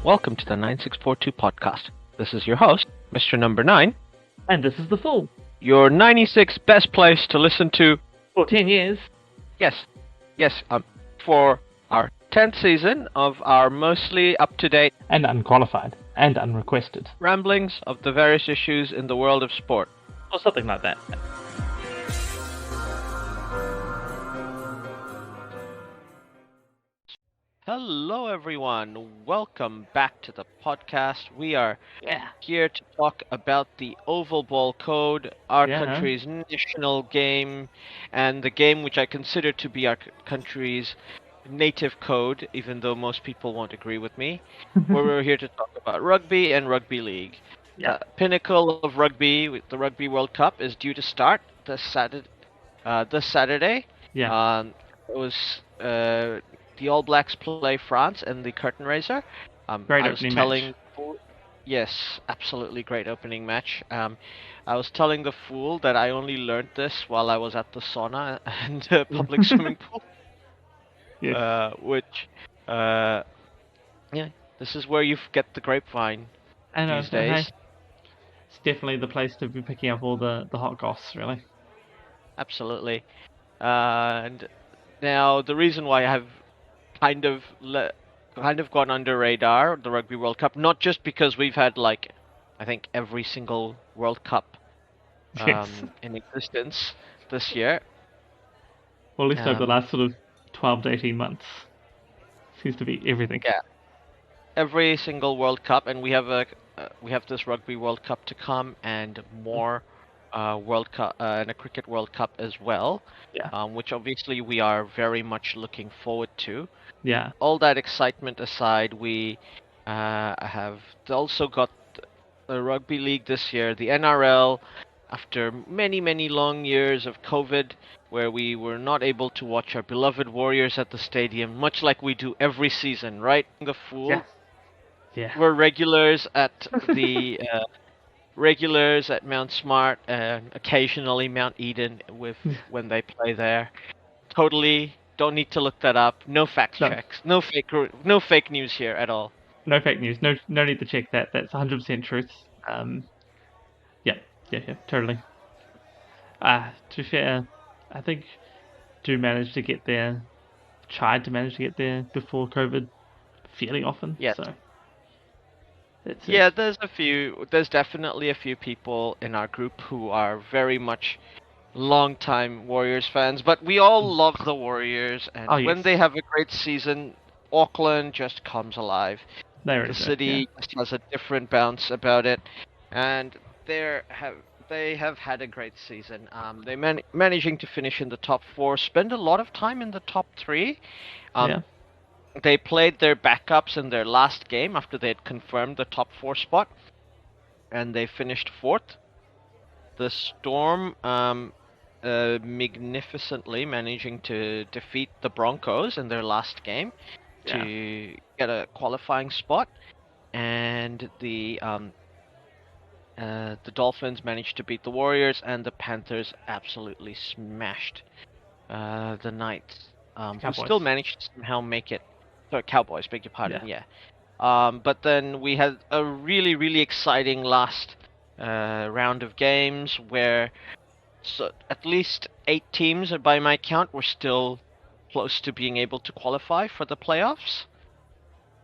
welcome to the 9642 podcast. This is your host, Mr. Number 9. And this is The Fool. Your 96 best place to listen to... For 10 years. Yes, for our 10th season of our mostly up-to-date... And unqualified. And unrequested. ramblings of the various issues in the world of sport. Or something like that. Hello everyone, welcome back to the podcast. We are here to talk about the Oval Ball Code, our country's national game, and the game which I consider to be our country's native code, even though most people won't agree with me. Where we're here to talk about rugby and rugby league. Pinnacle of rugby, with the Rugby World Cup, is due to start this Saturday. It was... the All Blacks play France in the curtain raiser. Great opening match. Yes, absolutely great opening match. I was telling the Fool that I only learned this while I was at the sauna and public swimming pool. This is where you get the grapevine these days. It's definitely the place to be picking up all the hot goss, really. Absolutely. And now the reason why I have kind of gone under radar, the Rugby World Cup, not just because we've had I think every single World Cup in existence this year. Well, at least over the last sort of 12 to 18 months. Seems to be everything. Yeah, every single World Cup, and we have this Rugby World Cup to come, and more World Cup and a Cricket World Cup as well. Which obviously we are very much looking forward to. Yeah. All that excitement aside, we have also got the rugby league this year, the NRL, after many, many long years of COVID, where we were not able to watch our beloved Warriors at the stadium, much like we do every season, right? The Fool. Yeah. We're regulars at the regulars at Mount Smart and occasionally Mount Eden when they play there. Totally don't need to look that up. No fact checks. No fake news here at all. No fake news. No need to check that. That's 100% truth. Yeah, totally. To be fair, I think tried to manage to get there before COVID fairly often. Yes. So. There's definitely a few people in our group who are very much long-time Warriors fans, but we all love the Warriors, and when they have a great season, Auckland just comes alive. The city just has a different bounce about it, and they have had a great season. They managing to finish in the top 4, spend a lot of time in the top 3. They played their backups in their last game after they had confirmed the top 4 spot, and they finished 4th. The Storm magnificently managing to defeat the Broncos in their last game to get a qualifying spot, and the Dolphins managed to beat the Warriors, and the Panthers absolutely smashed the Knights, who still managed to somehow make it. Sorry, Cowboys, beg your pardon, but then we had a really, really exciting last round of games where at least 8 teams, by my count, were still close to being able to qualify for the playoffs.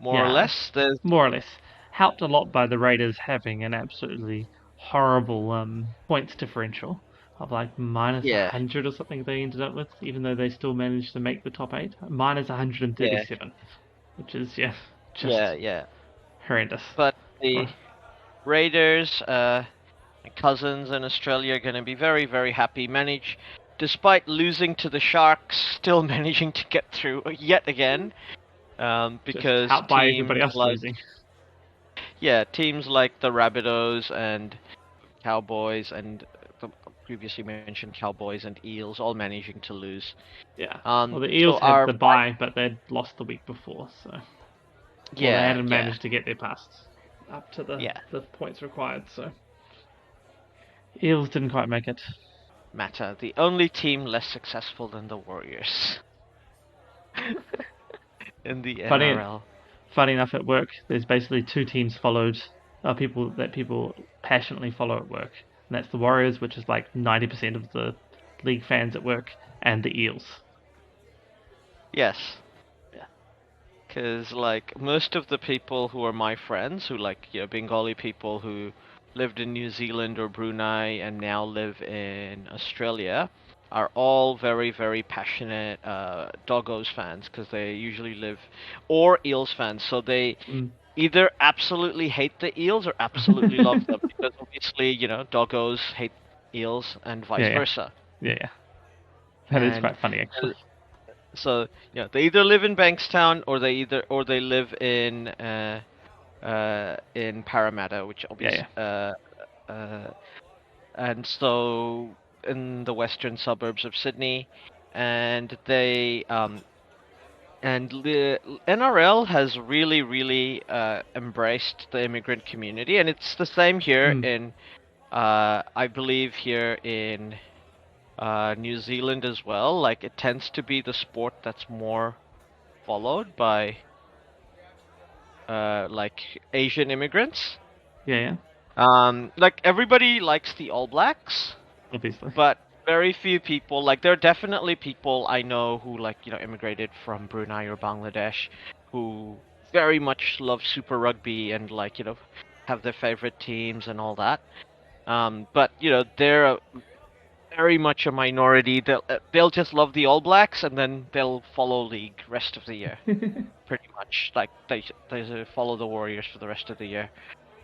More or less. More or less. Helped a lot by the Raiders having an absolutely horrible points differential of minus 100 or something they ended up with, even though they still managed to make the top 8. Minus 137, which is just horrendous. But the Raiders, my cousins in Australia, are going to be very, very happy. Despite losing to the Sharks, still managing to get through yet again, because out by everybody else losing. Yeah, teams like the Rabbitohs and Cowboys and the previously mentioned Cowboys and Eels all managing to lose. Well, the Eels had the bye, but they'd lost the week before, so they hadn't managed to get their passes up to the points required. So Eels didn't quite make it. The only team less successful than the Warriors in the NRL. funny enough, at work, there's basically two teams people passionately follow at work, and that's the Warriors, which is like 90% of the league fans at work, and the Eels. Yes. Yeah. Because, like, most of the people who are my friends, who, like, Bengali people who lived in New Zealand or Brunei and now live in Australia, are all very, very passionate Doggos fans, because they usually live, or Eels fans, so they either absolutely hate the Eels or absolutely love them, because obviously, Doggos hate Eels and vice versa. Yeah. That is quite funny, actually. So they either live in Bankstown or they live in Parramatta, which obviously and so in the western suburbs of Sydney, and the NRL has really, really embraced the immigrant community, and it's the same here in I believe here in New Zealand as well. Like, it tends to be the sport that's more followed by like Asian immigrants. Yeah. Like, everybody likes the All Blacks, obviously, but very few people, like, there are definitely people I know who, like, immigrated from Brunei or Bangladesh, who very much love Super Rugby and, like, have their favorite teams and all that. But they're very much a minority. They'll just love the All Blacks, and then they'll follow league rest of the year. Pretty much, like, they follow the Warriors for the rest of the year.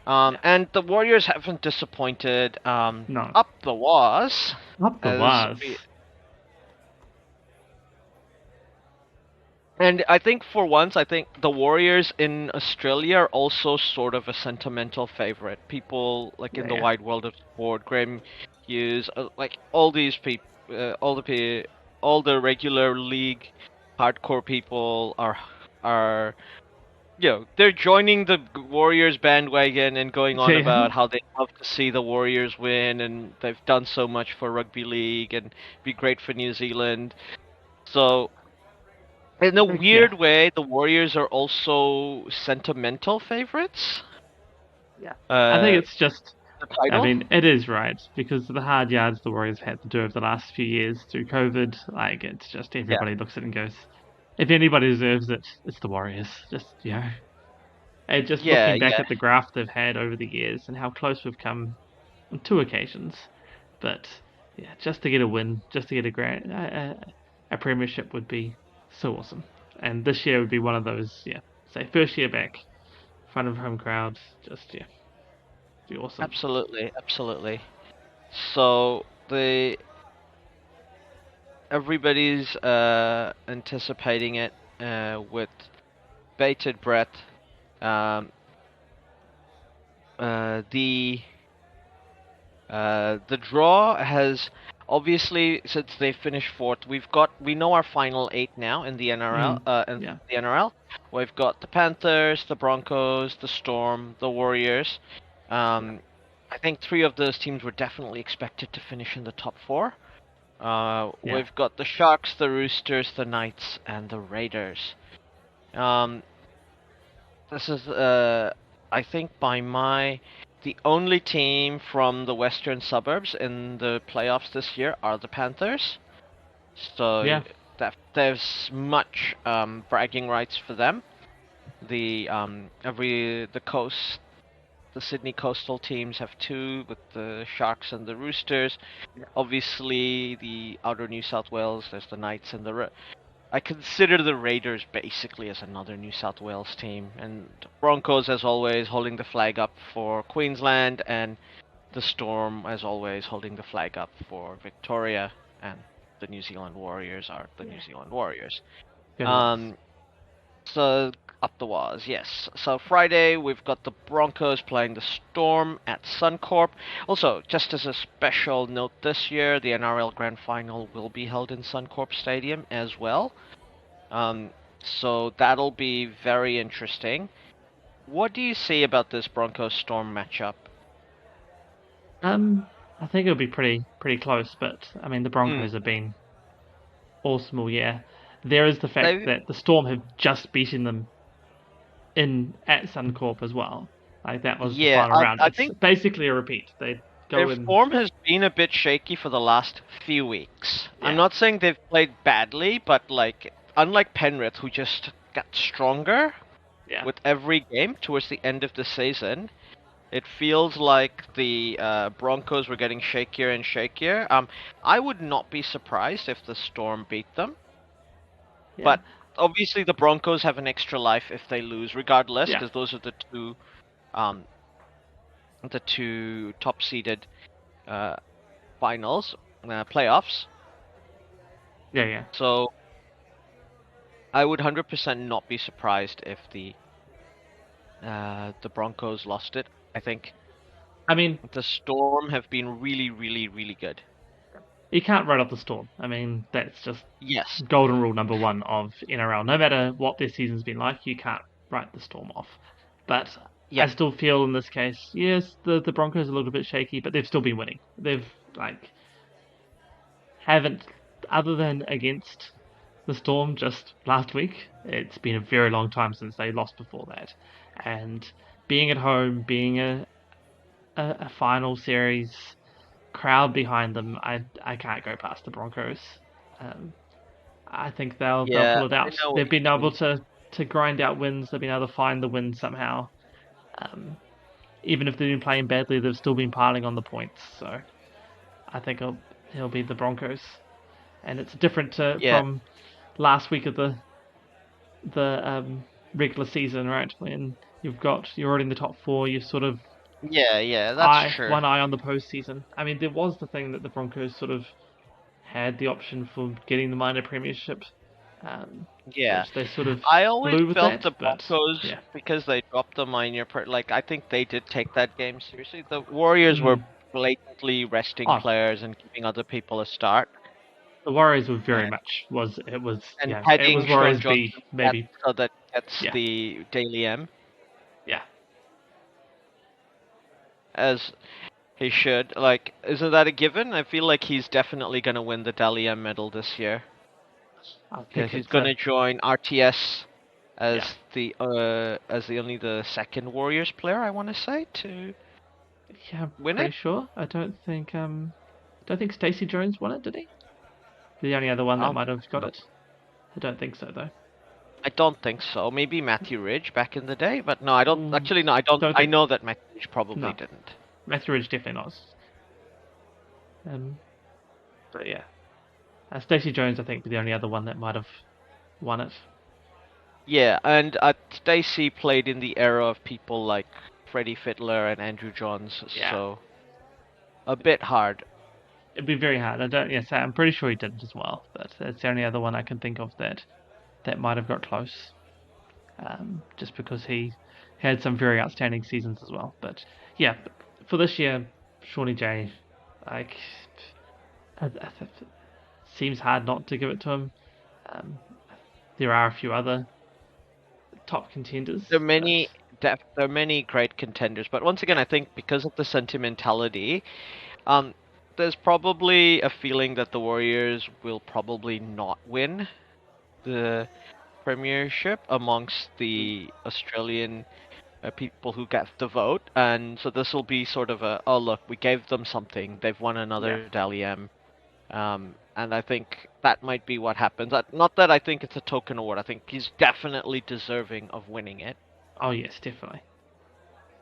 And the Warriors haven't disappointed. No. Up the was. Up the was. And I think for once, the Warriors in Australia are also sort of a sentimental favorite. People, like, in the wide world of sport, Graham Hughes, like, all these people, all the regular league hardcore people are they're joining the Warriors bandwagon and going on about how they love to see the Warriors win, and they've done so much for rugby league and be great for New Zealand. So, in a weird way, the Warriors are also sentimental favorites. Yeah. I think it's just, I mean, it is right, because the hard yards the Warriors had to do over the last few years through COVID, like, it's just everybody looks at it and goes, if anybody deserves it, it's the Warriors. Just, and just looking back at the graph they've had over the years and how close we've come on two occasions. But, just to get a win, just to get a premiership would be so awesome. And this year would be one of those, say, first year back, front of home crowds, just, be awesome. Absolutely. So, everybody's anticipating it with bated breath. The draw has obviously, since they finished fourth, we know our final 8 now in the NRL. The NRL, we've got the Panthers, the Broncos, the Storm, the Warriors. I think 3 of those teams were definitely expected to finish in the top 4. We've got the Sharks, the Roosters, the Knights, and the Raiders. This is, I think, the only team from the western suburbs in the playoffs this year are the Panthers. So there's much bragging rights for them. The Sydney coastal teams have 2 with the Sharks and the Roosters. Obviously, the outer New South Wales, there's the Knights and I consider the Raiders basically as another New South Wales team, and Broncos, as always, holding the flag up for Queensland, and the Storm, as always, holding the flag up for Victoria, and the New Zealand Warriors are the New Zealand Warriors. So, up the was, yes. So Friday, we've got the Broncos playing the Storm at Suncorp. Also, just as a special note this year, the NRL Grand Final will be held in Suncorp Stadium as well. So that'll be very interesting. What do you see about this Broncos-Storm matchup? I think it'll be pretty close, but I mean the Broncos have been awesome all year. There is the fact that the Storm have just beaten them at Suncorp as well. Like that was the final round. It's basically a repeat. They go their form has been a bit shaky for the last few weeks. Yeah. I'm not saying they've played badly, but like unlike Penrith, who just got stronger with every game towards the end of the season, it feels like the Broncos were getting shakier and shakier. I would not be surprised if the Storm beat them. Yeah. But obviously the Broncos have an extra life if they lose, regardless, because those are the two top-seeded finals, playoffs. Yeah. So I would 100% not be surprised if the Broncos lost it. I mean, the Storm have been really, really, really good. You can't write off the Storm. I mean, that's just golden rule number one of NRL. No matter what their season's been like, you can't write the Storm off. But I still feel in this case, yes, the Broncos are a little bit shaky, but they've still been winning. They've haven't, other than against the Storm just last week, it's been a very long time since they lost before that. And being at home, being a final series, crowd behind them, I can't go past the Broncos. I think they'll pull it out. They've been able to grind out wins. They've been able to find the win somehow. Even if they've been playing badly, they've still been piling on the points. So I think it'll be the Broncos, and it's different from last week of the regular season, right? When you're already in the top four. You've sort of that's true. One eye on the postseason. I mean, there was the thing that the Broncos sort of had the option for getting the minor premiership. Which they sort of I always blew with felt that, the Broncos, because they dropped the minor. I think they did take that game seriously. The Warriors were blatantly resting players and giving other people a start. The Warriors were very much it was Warriors B maybe, so that gets the Daily M. Yeah. As he should. Isn't that a given? I feel like he's definitely going to win the Dally M medal this year. He's going to join RTS as the only the second Warriors player, I want to say, to win it. Pretty sure. I don't think Stacey Jones won it, did he? The only other one that might have got it. I don't think so, though. I don't think so. Maybe Matthew Ridge back in the day, but no, I don't. Actually, no, I don't. I know that Matthew Ridge probably didn't. Matthew Ridge definitely not. But yeah, Stacey Jones, I think, be the only other one that might have won it. Yeah, and Stacey played in the era of people like Freddie Fittler and Andrew Johns, so a bit hard. It'd be very hard. I'm pretty sure he did as well, but it's the only other one I can think of that might have got close. Just because he had some very outstanding seasons as well. But yeah, for this year, Shawnee J, seems hard not to give it to him. There are a few other top contenders. There are many great contenders, but once again, I think because of the sentimentality, there's probably a feeling that the Warriors will probably not win the premiership amongst the Australian people who get the vote, and so this will be sort of a, oh look, we gave them something, they've won another Dally M, and I think that might be what happens. Not that I think it's a token award, I think he's definitely deserving of winning it. Oh yes, definitely.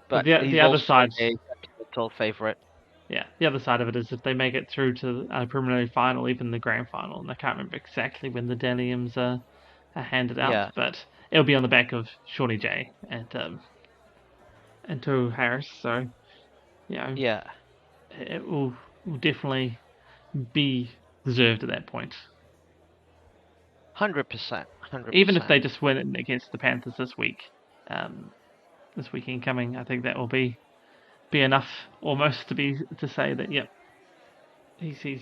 But the other side, a capital favourite. Yeah, the other side of it is if they make it through to a preliminary final, even the grand final, and I can't remember exactly when the Dally M's are handed out, but it'll be on the back of Shawnee J and Tohu Harris, so it will definitely be deserved at that point. 100%. Even if they just win it against the Panthers this weekend coming, I think that will be enough almost to say that he's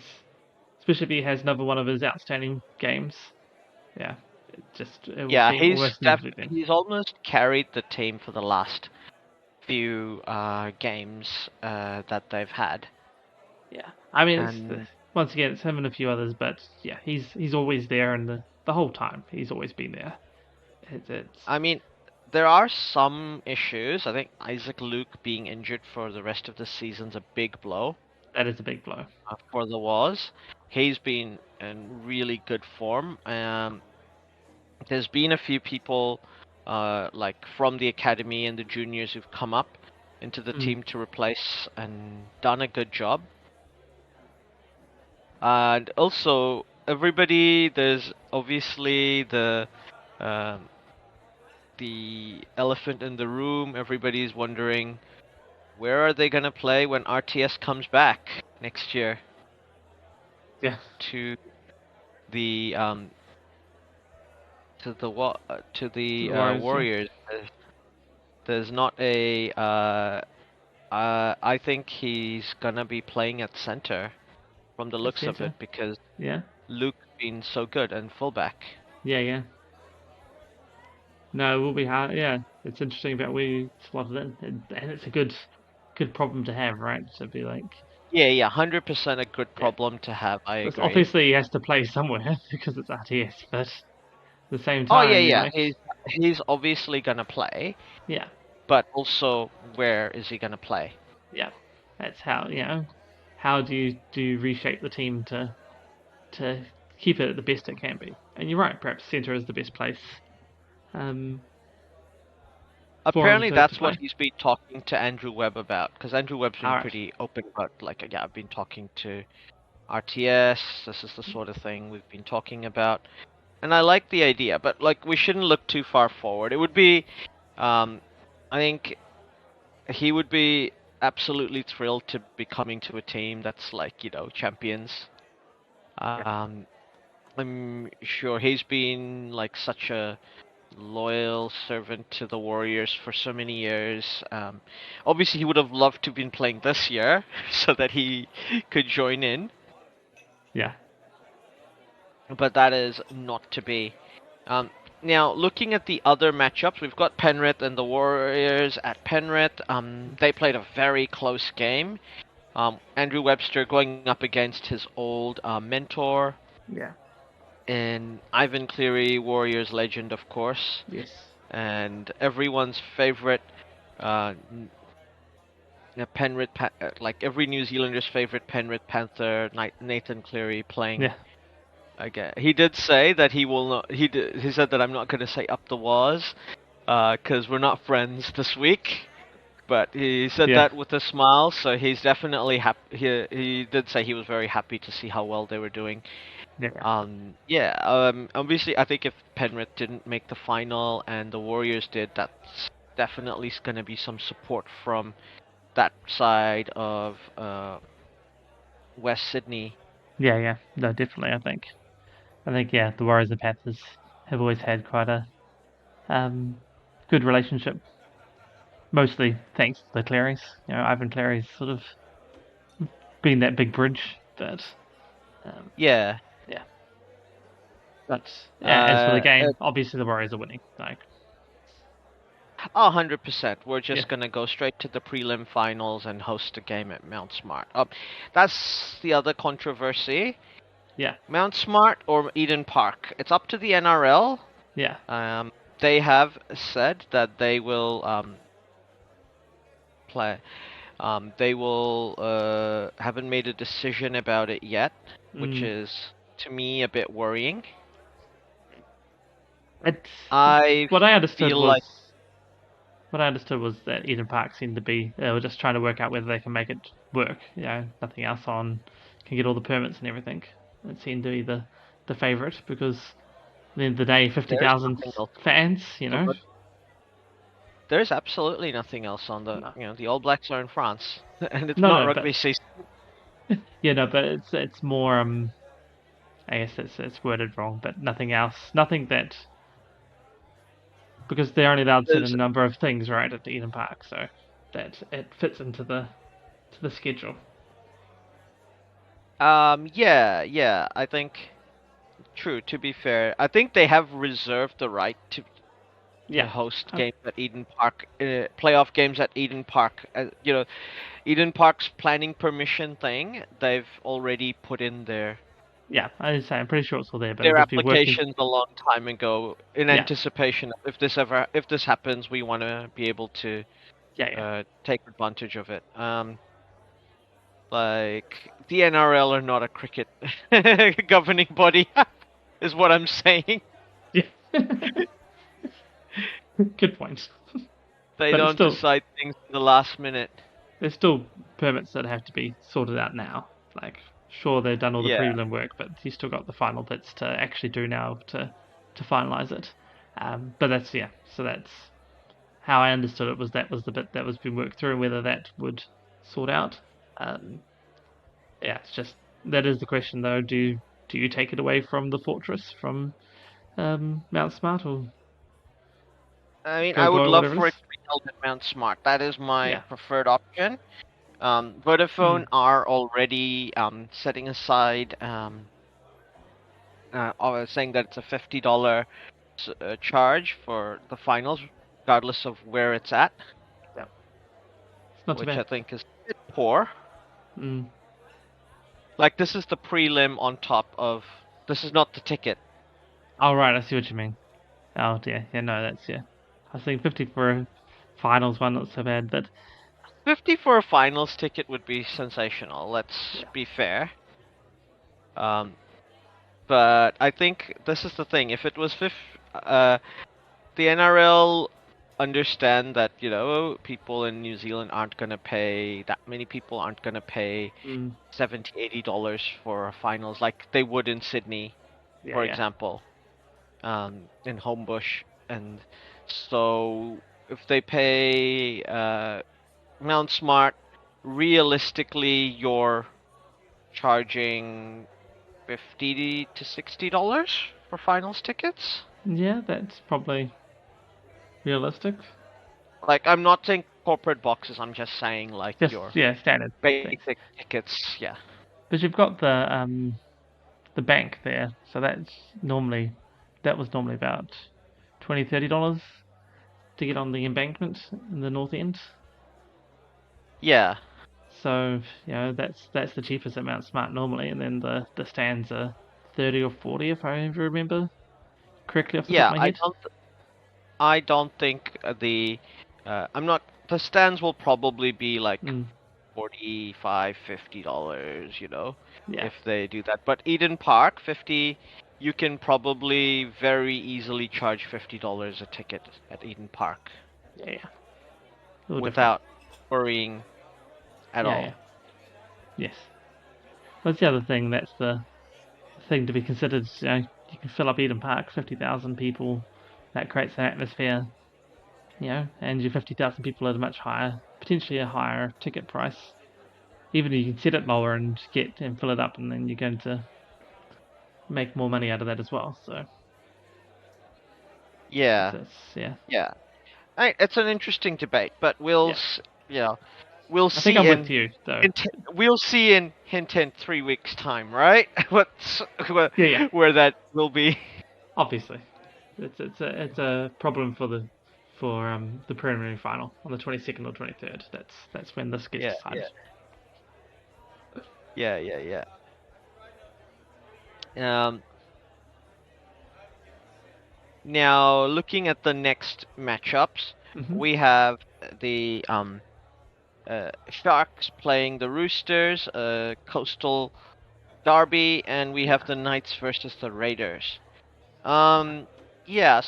especially if he has another one of his outstanding games. He's almost carried the team for the last few games that they've had. Yeah, I mean, once again, it's him and a few others, but yeah, he's always there, and the whole time he's always been there. I mean, there are some issues. I think Isaac Luke being injured for the rest of the season's a big blow. That is a big blow. For the Waz. He's been in really good form. There's been a few people like from the academy and the juniors who've come up into the team to replace and done a good job. And also, everybody, there's obviously the elephant in the room. Everybody's wondering, where are they going to play when RTS comes back next year? Yeah. To the Warriors. There's not a I think he's gonna be playing at center from the looks of it because Luke's been so good and fullback. Yeah. No, it will be hard. Yeah, it's interesting that we slotted in, and it's a good problem to have, right? To be like. Yeah, 100% a good problem to have. I agree. Obviously, he has to play somewhere because it's RTS, but at the same time. Oh yeah. He's obviously gonna play. Yeah. But also, where is he gonna play? Yeah, that's how How do you reshape the team to keep it at the best it can be? And you're right, perhaps centre is the best place. Apparently, that's what he's been talking to Andrew Webb about, because Andrew Webb's been pretty open about, like, yeah, I've been talking to RTS, this is the sort of thing we've been talking about. And I like the idea, but, like, we shouldn't look too far forward. It would be, I think, he would be absolutely thrilled to be coming to a team that's, like, champions. I'm sure he's been, like, such a loyal servant to the Warriors for so many years. Obviously, he would have loved to have been playing this year so that he could join in. Yeah. But that is not to be. Now, looking at the other matchups, we've got Penrith and the Warriors at Penrith. They played a very close game. Andrew Webster going up against his old mentor. Yeah. And Ivan Cleary, Warriors legend, of course. Yes. And everyone's favorite, Penrith, like every New Zealander's favorite Penrith Panther, Nathan Cleary playing. Yeah. Again, he did say that he will not. He said that I'm not going to say up the Waz, because we're not friends this week. But he said that with a smile, so he's definitely happy. He did say he was very happy to see how well they were doing. Obviously, I think if Penrith didn't make the final and the Warriors did, that's definitely going to be some support from that side of West Sydney. Yeah. No, definitely. I think, the Warriors and Panthers have always had quite a good relationship. Mostly thanks to the Clearys. Ivan Cleary's sort of been that big bridge, but yeah. But as for the game, obviously the Warriors are winning. Like, 100%. We're just gonna go straight to the prelim finals and host a game at Mount Smart. That's the other controversy. Yeah. Mount Smart or Eden Park. It's up to the NRL. Yeah. They have said that they will play. They will haven't made a decision about it yet, which is to me a bit worrying. What I understood was that Eden Park seemed to be they were just trying to work out whether they can make it work. Nothing else on can get all the permits and everything. It seemed to be the favourite because at the end of the day, 50,000 fans. There's absolutely nothing else on the. The All Blacks are in France, and it's not rugby season. But it's more. I guess it's worded wrong, but nothing else. Nothing that. Because they're only allowed to do a number of things, right, at the Eden Park, so that it fits into the schedule. Yeah. I think. True. To be fair, I think they have reserved the right to host games at Eden Park, playoff games at Eden Park. Eden Park's planning permission thing, they've already put in their Yeah, I'm pretty sure it's all there, but their it'll just be working. applications a long time ago in anticipation of if this happens, we want to be able to take advantage of it. Like the NRL are not a cricket governing body, is what I'm saying. Yeah. Good point. They don't decide things in the last minute. There's still permits that have to be sorted out now. Like, sure, they've done all the prelim work, but you still got the final bits to actually do now to finalize it. But that's so that's how I understood it. That was the bit that was being worked through, and whether that would sort out. It's just that is the question though. Do you take it away from the fortress from Mount Smart, or I mean, I would love for it to be held at Mount Smart. That is my preferred option. Vodafone are already setting aside saying that it's a $50 charge for the finals, regardless of where it's at. Yeah, it's not which too bad. I think is a bit poor. Like, this is the prelim on top of. This is not the ticket. Oh, right, I see what you mean. Oh, dear. Yeah, no, that's, I was thinking 50 for a finals one, not so bad, but. 50 for a finals ticket would be sensational, let's be fair. But I think this is the thing. If it was the NRL understand that, people in New Zealand aren't going to pay, that many people aren't going to pay $70, $80 for finals like they would in Sydney, for example, in Homebush. And so if they pay Mount Smart, realistically, you're charging $50 to $60 for finals tickets. Yeah, that's probably realistic. Like, I'm not saying corporate boxes. I'm just saying like your standard basic tickets. Yeah. But you've got the bank there, so that was normally about $20-$30 to get on the embankment in the north end. Yeah. So that's the cheapest at Mount Smart normally, and then the stands are 30 or 40 if I remember correctly off the top of my head. I don't think the stands will probably be like $45, $50, if they do that. But Eden Park, 50, you can probably very easily charge $50 a ticket at Eden Park. Yeah. Without worrying at all. Yeah. Yes. That's the other thing. That's the thing to be considered. You can fill up Eden Park, 50,000 people. That creates an atmosphere. And your 50,000 people at a much higher, potentially a higher ticket price. Even if you can set it lower and fill it up, and then you're going to make more money out of that as well. So. Yeah. Yeah. It's an interesting debate, but we'll see. I think I'm with you, though. We'll see in 3 weeks' time, right? Where that will be. Obviously, it's a problem for the preliminary final on the 22nd or 23rd. That's when this gets decided. Yeah. Now, looking at the next matchups, we have the Sharks playing the Roosters, Coastal Derby, and we have the Knights versus the Raiders. So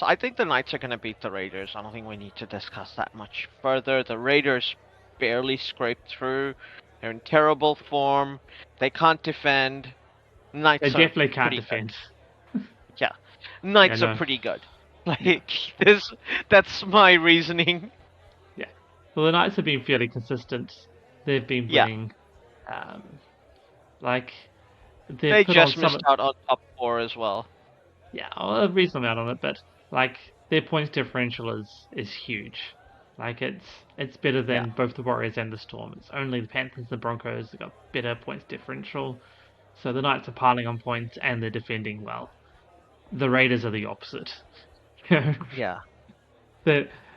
I think the Knights are going to beat the Raiders. I don't think we need to discuss that much further. The Raiders barely scraped through. They're in terrible form. They can't defend. Knights they definitely can't defend. Yeah. Knights are pretty good. That's my reasoning. Yeah. Well, the Knights have been fairly consistent. They've been winning. They just missed out on top 4 as well. Yeah, a reasonable amount on it, but their points differential is huge. It's better than both the Warriors and the Storm. It's only the Panthers and the Broncos that got better points differential. So the Knights are piling on points and they're defending well. The Raiders are the opposite. Yeah.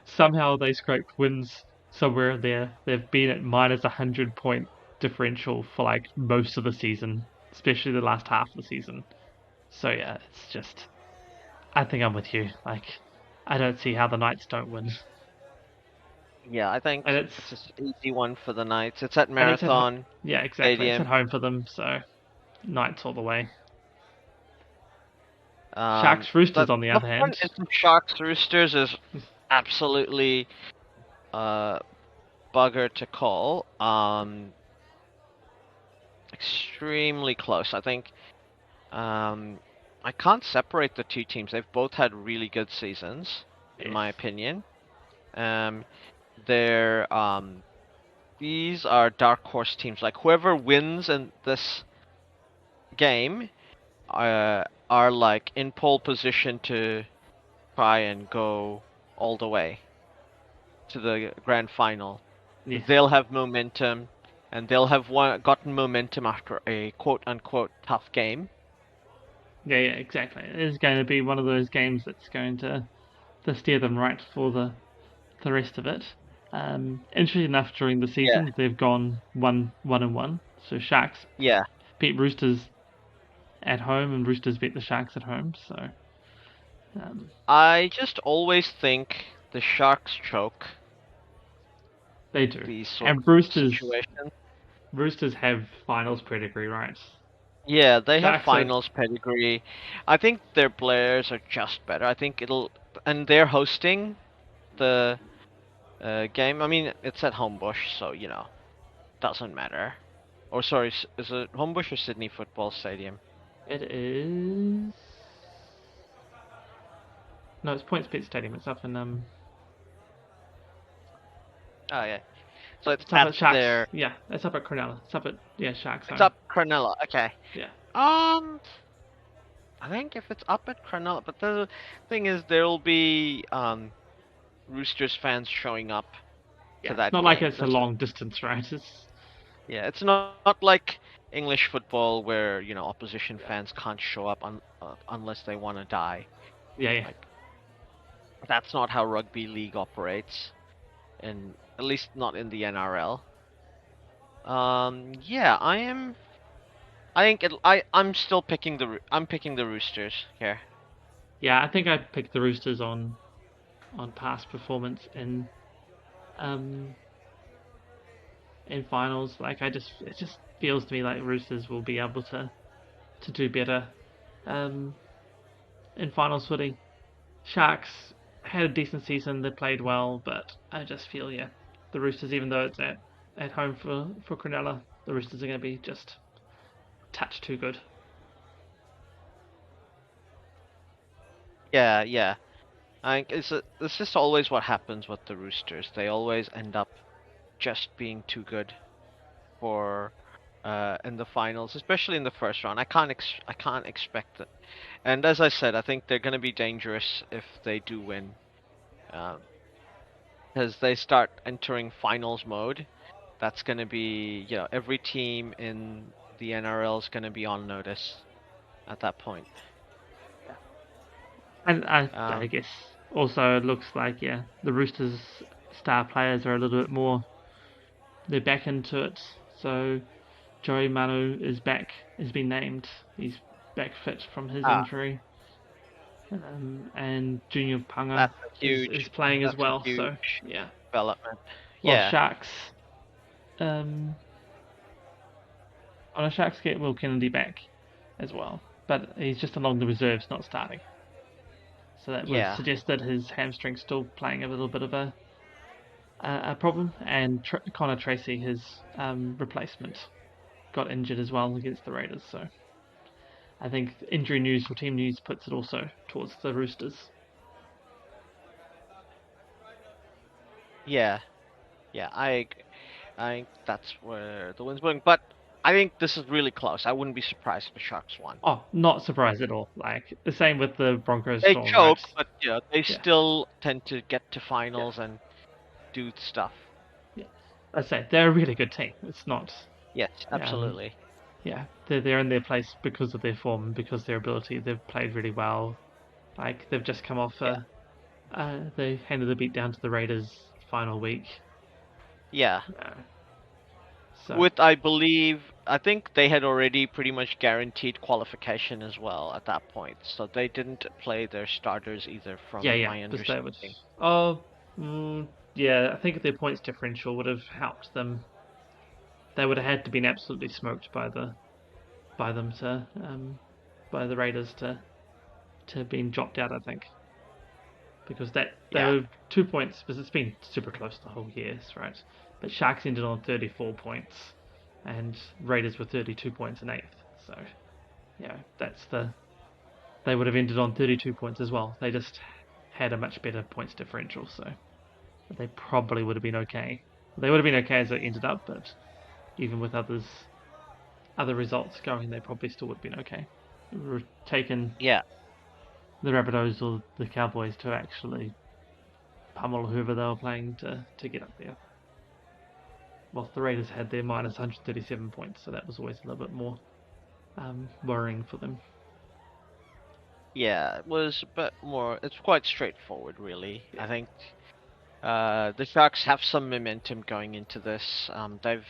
Somehow they scraped wins somewhere there. They've been at minus 100 point differential for most of the season. especially the last half of the season. So yeah, it's just, I think I'm with you. Like, I don't see how the Knights don't win. Yeah, I think And it's an easy one for the Knights. It's at and it's Marathon yeah, exactly. It's Stadium. at home for them, so Knights all the way. Um, Sharks Roosters, but on the the other fun hand, is the Sharks Roosters is absolutely uh bugger to call. Extremely close. I think I can't separate the two teams. They've both had really good seasons, in my opinion. Um, they're these are dark horse teams. Like whoever wins in this game are like in pole position to try and go all the way to the grand final. yes. They'll have momentum, and they'll have gotten momentum after a quote unquote tough game. Yeah, exactly. It's going to be one of those games that's going to steer them right for the rest of it. Interesting enough, during the Yeah, season, they've gone 1-1. So Sharks yeah. beat Roosters at home, and Roosters beat the Sharks at home. So I just always think the Sharks choke they do. these sort And of situations. Roosters have finals pedigree, right? Yeah, they have Sharks are finals pedigree. I think their players are just better. I think and they're hosting the game. I mean, it's at Homebush, so doesn't matter. Or sorry, is it Homebush or Sydney Football Stadium? It is. No, it's Points Pit Stadium. It's up in Oh yeah, so it's It's up at at Sharks. their. Yeah, it's up at Cronulla. It's up at Sharks It's home. up Cronulla. Okay. Yeah. I think if it's up at Cronulla, but the thing is, there'll be Roosters fans showing up Yeah, to it's that not like game. it's a long distance, right? It's Yeah, it's not like English football where opposition fans can't show up unless they want to die. yeah. Like that's not how rugby league operates, and at least not in the NRL. Yeah, I am. I think I'm still picking I'm picking the Roosters here. Yeah, I think I picked the Roosters on past performance um in finals. Like it just feels to me like Roosters will be able to do better um in finals footy. Sharks had a decent season. They played well, but I just feel the Roosters, even though it's at home for Cronulla, the Roosters are going to be just a touch too good. Yeah, yeah. I think it's just always what happens with the Roosters. They always end up just being too good for in the finals, especially in the first round. I can't expect it. And as I said, I think they're going to be dangerous if they do win, as they start entering finals mode. That's going to be every team in the NRL is going to be on notice at that point. And I guess also it looks like the Roosters star players are a little bit more. They're back into it. So Joey Manu is back. Has been named. He's back fit from his injury. And Junior Panga is playing as well. So yeah, development. Well, Yeah, Sharks. On a Sharks get Will Kennedy back as well, but he's just along the reserves, not starting. So that would suggest that his hamstring's still playing a little bit of a problem. And Connor Tracy, his replacement, got injured as well against the Raiders. So I think injury news or team news puts it also towards the Roosters. Yeah, yeah. I think that's where the win's going. But I think this is really close. I wouldn't be surprised if the Sharks won. Oh, not surprised at all. Like the same with the Broncos. They Storm, choke, right? but they still tend to get to finals and do stuff. Yeah, I say they're a really good team. It's not. Yes, absolutely. Yeah, they're in their place because of their form and because of their ability. They've played really well. Like they've just come off they handed the beat down to the Raiders final week. Yeah. So, I think they had already pretty much guaranteed qualification as well at that point, so they didn't play their starters either, from my understanding. Yeah, I think their points differential would have helped them. They would have had to been absolutely smoked by the Raiders to been dropped out, I think, because they were 2 points, because it's been super close the whole year, right? But Sharks ended on 34 points, and Raiders were 32 points in 8th. So, yeah, they would have ended on 32 points as well. They just had a much better points differential, so they probably would have been okay. They would have been okay as it ended up, but even with other results going, they probably still would have been okay. Taken the Rabbitohs or the Cowboys to actually pummel whoever they were playing to get up there. Whilst the Raiders had their minus 137 points, so that was always a little bit more worrying for them. Yeah, it was a bit more. It's quite straightforward, really. I think the Sharks have some momentum going into this. They've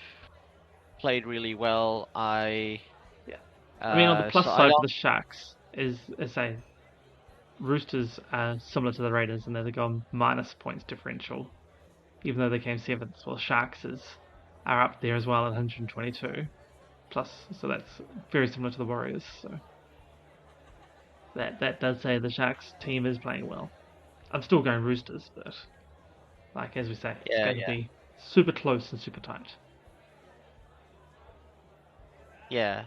played really well. I mean, on the plus side for the Sharks is say Roosters are similar to the Raiders, and they're going minus points differential, even though they came 7th. Well, Sharks are up there as well at 122 plus, so that's very similar to the Warriors. So that does say the Sharks team is playing well. I'm still going Roosters, but like as we say, it's going to be super close and super tight. Yeah.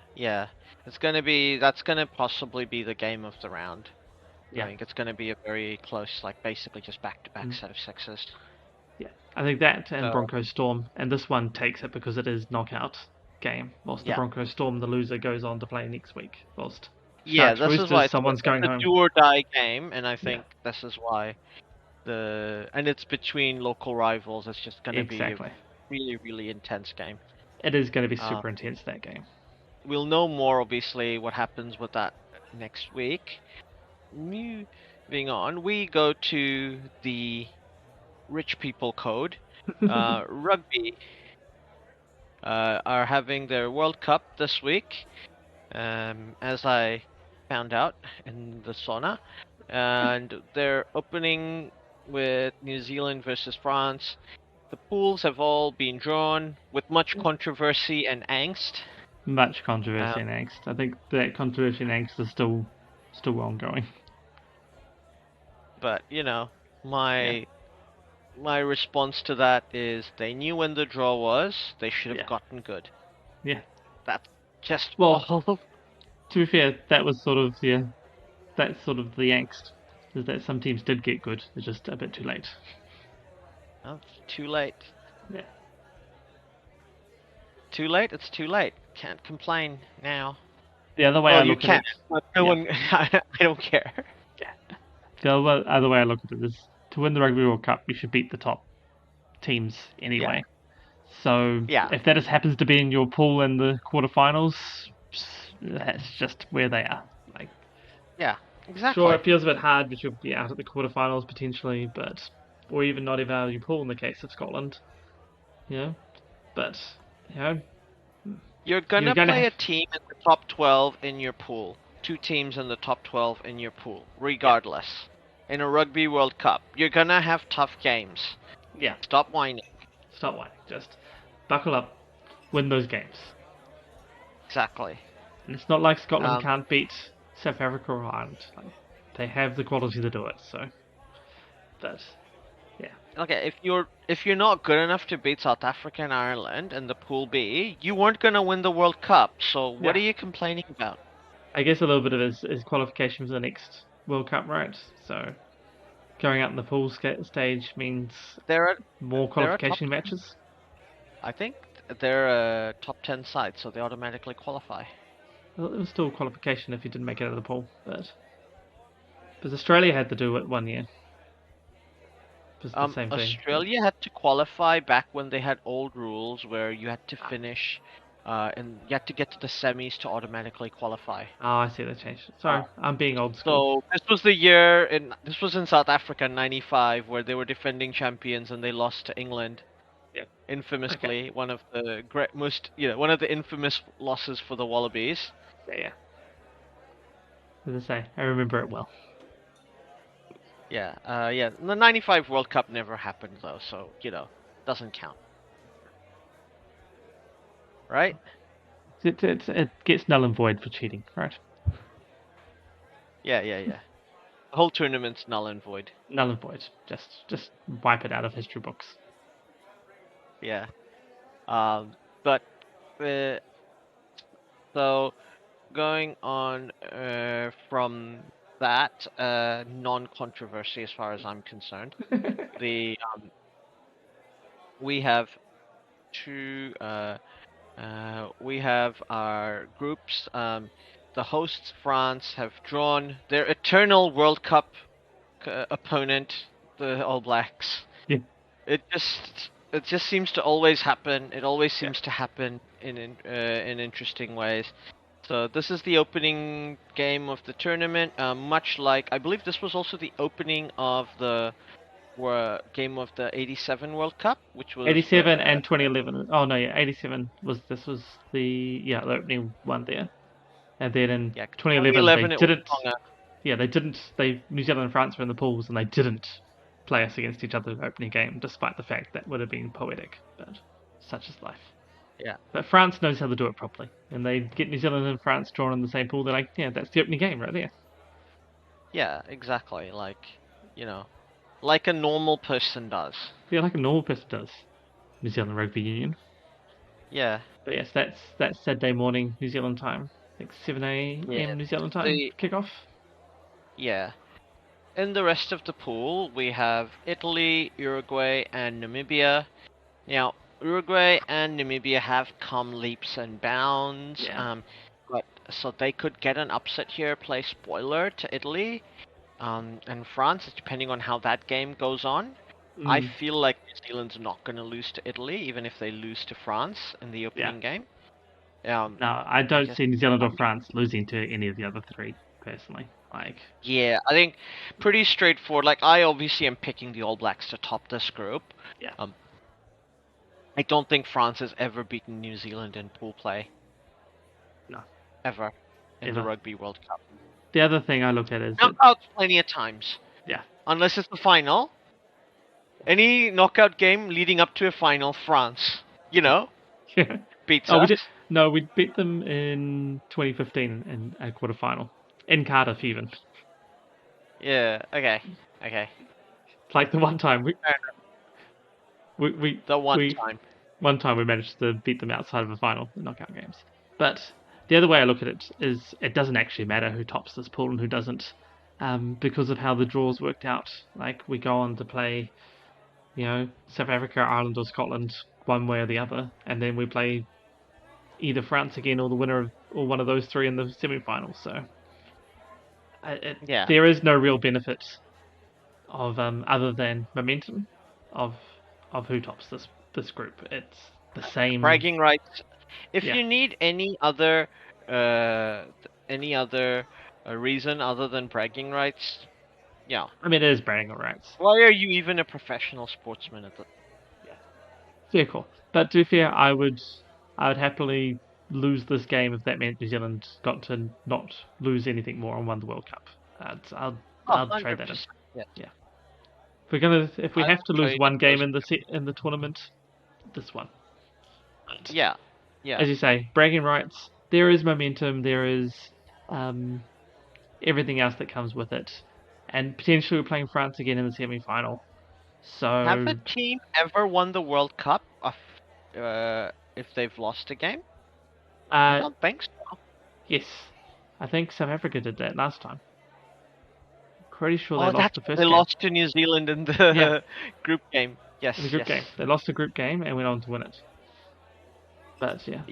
That's gonna possibly be the game of the round. I think it's gonna be a very close, like basically just back-to-back set of sixes. Yeah, I think that and Broncos Storm, and this one takes it because it is knockout game. Whilst the Broncos Storm, the loser goes on to play next week. Whilst Sharks, this Roosters, is why someone's going home. It's a do or die game, and I think this is why and it's between local rivals. It's just going to be a really, really intense game. It is going to be super intense, that game. We'll know more, obviously, what happens with that next week. Moving on, we go to the rich people code. Rugby are having their World Cup this week, as I found out in the sauna, and they're opening with New Zealand versus France. The pools have all been drawn with much controversy and angst. Much controversy and angst. I think that controversy and angst is still ongoing. But my response to that is they knew when the draw was. They should have gotten good. Yeah. That's just to be fair, that was sort of the angst. Is that some teams did get good, they're just a bit too late. Oh, too late. Yeah. Too late? It's too late. Can't complain now. The other way I look at it... But no one... I don't care. Yeah. The other way I look at it is, to win the Rugby World Cup, you should beat the top teams anyway. Yeah. So, if that just happens to be in your pool in the quarterfinals, that's just where they are. Yeah. Exactly. Sure, it feels a bit hard, but you'll be out at the quarterfinals potentially, or even not even out of your pool in the case of Scotland. But you're gonna play a team in the top 12 in your pool. 2 teams in the top 12 in your pool, regardless. In a Rugby World Cup, you're gonna have tough games. Yeah. Stop whining. Just buckle up, win those games. Exactly. And it's not like Scotland can't beat South Africa or Ireland. They have the quality to do it, so. But okay, if you're not good enough to beat South Africa and Ireland in the Pool B, you weren't gonna win the World Cup. So what are you complaining about? I guess a little bit of it is qualification for the next World Cup, right? So going out in the pool stage means more qualification matches. I think they're a top 10 side, so they automatically qualify. Well, it was still qualification if you didn't make it out of the pool, but because Australia had to do it one year. The same thing. Australia had to qualify back when they had old rules where you had to finish, and you had to get to the semis to automatically qualify. Oh, I see, they changed. Sorry, I'm being old school. So this was the year this was in South Africa in '95 where they were defending champions and they lost to England. Yeah. Infamously, one of the one of the infamous losses for the Wallabies. Yeah. As I say, I remember it well. Yeah, The '95 World Cup never happened though, so doesn't count, right? It gets null and void for cheating, right? Yeah. The whole tournament's null and void. Null and void. Just wipe it out of history books. Yeah. But so going on from that non-controversy, as far as I'm concerned, the we have two. We have our groups. The hosts, France, have drawn their eternal World Cup opponent, the All Blacks. Yeah. It just seems to always happen. It always seems to happen in interesting ways. So this is the opening game of the tournament. Much like, I believe this was also the opening of the game of the '87 World Cup, which was 87 and 2011. Oh no, yeah, 87 was the opening one there, and then in 2011 they didn't. Yeah, they didn't. New Zealand and France were in the pools, and they didn't play us against each other in the opening game, despite the fact that would have been poetic. But such is life. Yeah. But France knows how to do it properly, and they get New Zealand and France drawn in the same pool. They're like, yeah, that's the opening game right there. Yeah, exactly. Like a normal person does. Yeah, like a normal person does. New Zealand Rugby Union. Yeah. But yes, that's Saturday morning New Zealand time. I think 7 a.m. New Zealand time kickoff. Yeah. In the rest of the pool, we have Italy, Uruguay, and Namibia. Now, Uruguay and Namibia have come leaps and bounds. Yeah. But so they could get an upset here, play spoiler to Italy, and France, depending on how that game goes on. I feel like New Zealand's not going to lose to Italy, even if they lose to France in the opening game. No, I don't see New Zealand or France losing to any of the other three, personally. Yeah, I think pretty straightforward. Like, I obviously am picking the All Blacks to top this group. Yeah. I don't think France has ever beaten New Zealand in pool play. No. Ever. In the Rugby World Cup. The other thing I look at is... Knockouts plenty of times. Yeah. Unless it's the final. Any knockout game leading up to a final, France, beats us. We beat them in 2015 in a quarterfinal. In Cardiff, even. Yeah, okay. Like the one time One time we managed to beat them outside of the final, the knockout games. But the other way I look at it is it doesn't actually matter who tops this pool and who doesn't, because of how the draws worked out. Like, we go on to play, South Africa, Ireland, or Scotland, one way or the other, and then we play either France again or the winner or one of those three in the semi-finals. So there is no real benefit of other than momentum of who tops this group. It's the same bragging rights. If you need any other reason other than bragging rights, yeah. I mean, it is bragging rights. Why are you even a professional sportsman at the? Yeah, cool. But to be fair, I would happily lose this game if that meant New Zealand got to not lose anything more and won the World Cup. I'll trade that in. Yeah. If we have to lose one game in the tournament, this one. But, yeah. As you say, bragging rights. There is momentum. There is everything else that comes with it, and potentially we're playing France again in the semi-final. So have a team ever won the World Cup if they've lost a game? I don't think so. Yes, I think South Africa did that last time. Pretty sure they lost the first game. They lost to New Zealand in the group game. Yes, in the group game. They lost the group game and went on to win it. But yeah.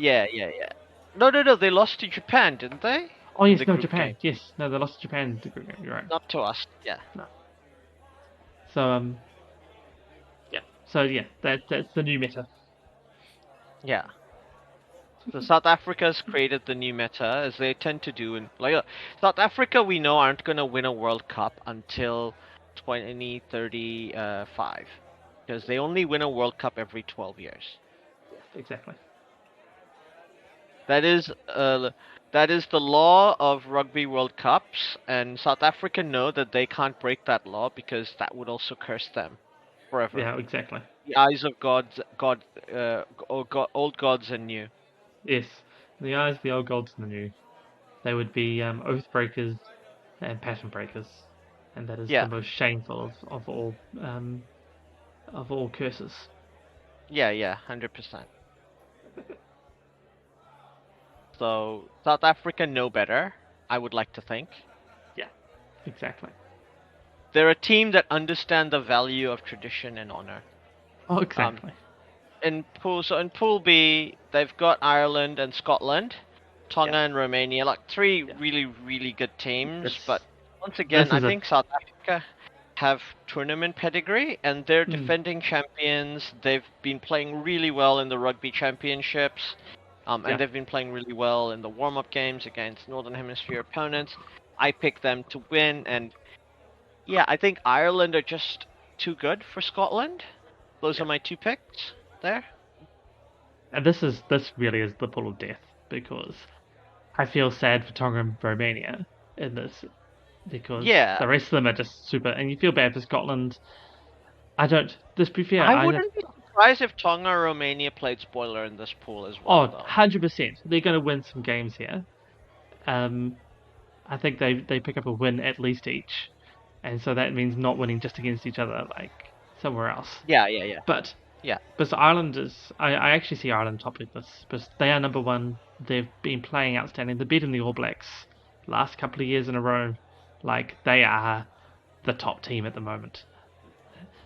No, they lost to Japan, didn't they? Oh yes, Japan. Game. Yes, no, they lost to Japan in the group game. You're right. Not to us. Yeah. No. So So that's the new meta. Yeah. So South Africa's created the new meta, as they tend to do. And South Africa, we know, aren't going to win a World Cup until 2035. because they only win a World Cup every 12 years. Exactly. That is the law of Rugby World Cups, and South Africa know that they can't break that law because that would also curse them forever. Yeah, exactly. The eyes of old gods and new. Yes, in the eyes of the old gods and the new, they would be oath breakers and pattern breakers, and that is the most shameful of all curses. Yeah, 100%. So South Africa know better, I would like to think. Yeah, exactly. They're a team that understand the value of tradition and honor. Oh, exactly. In Pool B, they've got Ireland and Scotland, Tonga and Romania, like three really, really good teams. But once again, I think South Africa have tournament pedigree, and they're defending champions. They've been playing really well in the rugby championships, and they've been playing really well in the warm-up games against Northern Hemisphere opponents. I picked them to win, and yeah, I think Ireland are just too good for Scotland. Those are my two picks there. And this really is the pool of death, because I feel sad for Tonga and Romania in this, because the rest of them are just super, and you feel bad for Scotland. I don't. Just be fair, I wouldn't be surprised if Tonga or Romania played spoiler in this pool as well. Oh, 100%. They're going to win some games here. I think they pick up a win at least each, and so that means not winning just against each other, like somewhere else. Yeah. But Ireland is. I actually see Ireland topping this, because they are number one. They've been playing outstanding. They've beaten the All Blacks last couple of years in a row. Like, they are the top team at the moment.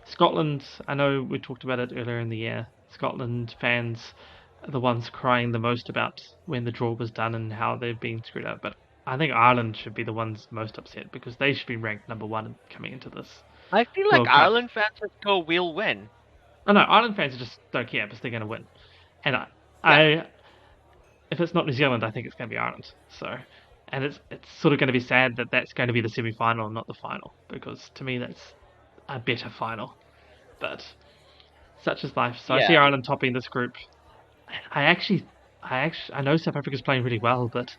Scotland, I know we talked about it earlier in the year. Scotland fans are the ones crying the most about when the draw was done and how they've been screwed up. But I think Ireland should be the ones most upset, because they should be ranked number one coming into this. I feel like Ireland fans would go, we'll win. Oh no, Ireland fans just don't care because they're going to win. And if it's not New Zealand, I think it's going to be Ireland. So, and it's sort of going to be sad that that's going to be the semi-final and not the final, because to me that's a better final. But such is life. So I see Ireland topping this group. I know South Africa's playing really well, but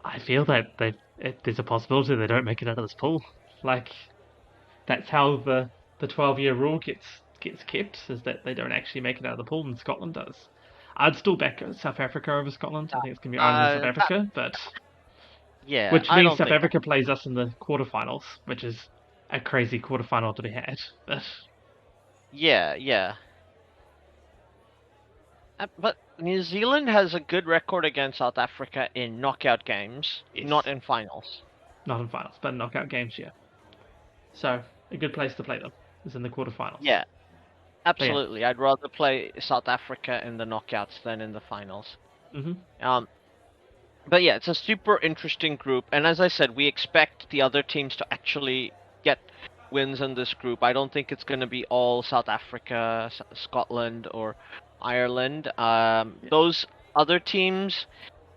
I feel that there's a possibility they don't make it out of this pool. Like, that's how the 12-year rule gets kept, is that they don't actually make it out of the pool, and Scotland does. I'd still back South Africa over Scotland. I think it's going to be Ireland and South Africa, but which means South Africa plays us in the quarterfinals, which is a crazy quarterfinal to be had. But yeah. But New Zealand has a good record against South Africa in knockout games, not in finals. Not in finals, but in knockout games, yeah. So, a good place to play them is in the quarterfinals. Yeah, absolutely. I'd rather play South Africa in the knockouts than in the finals. But yeah, it's a super interesting group, and as I said, we expect the other teams to actually get wins in this group. I don't think it's going to be all South Africa, Scotland, or Ireland. Those other teams,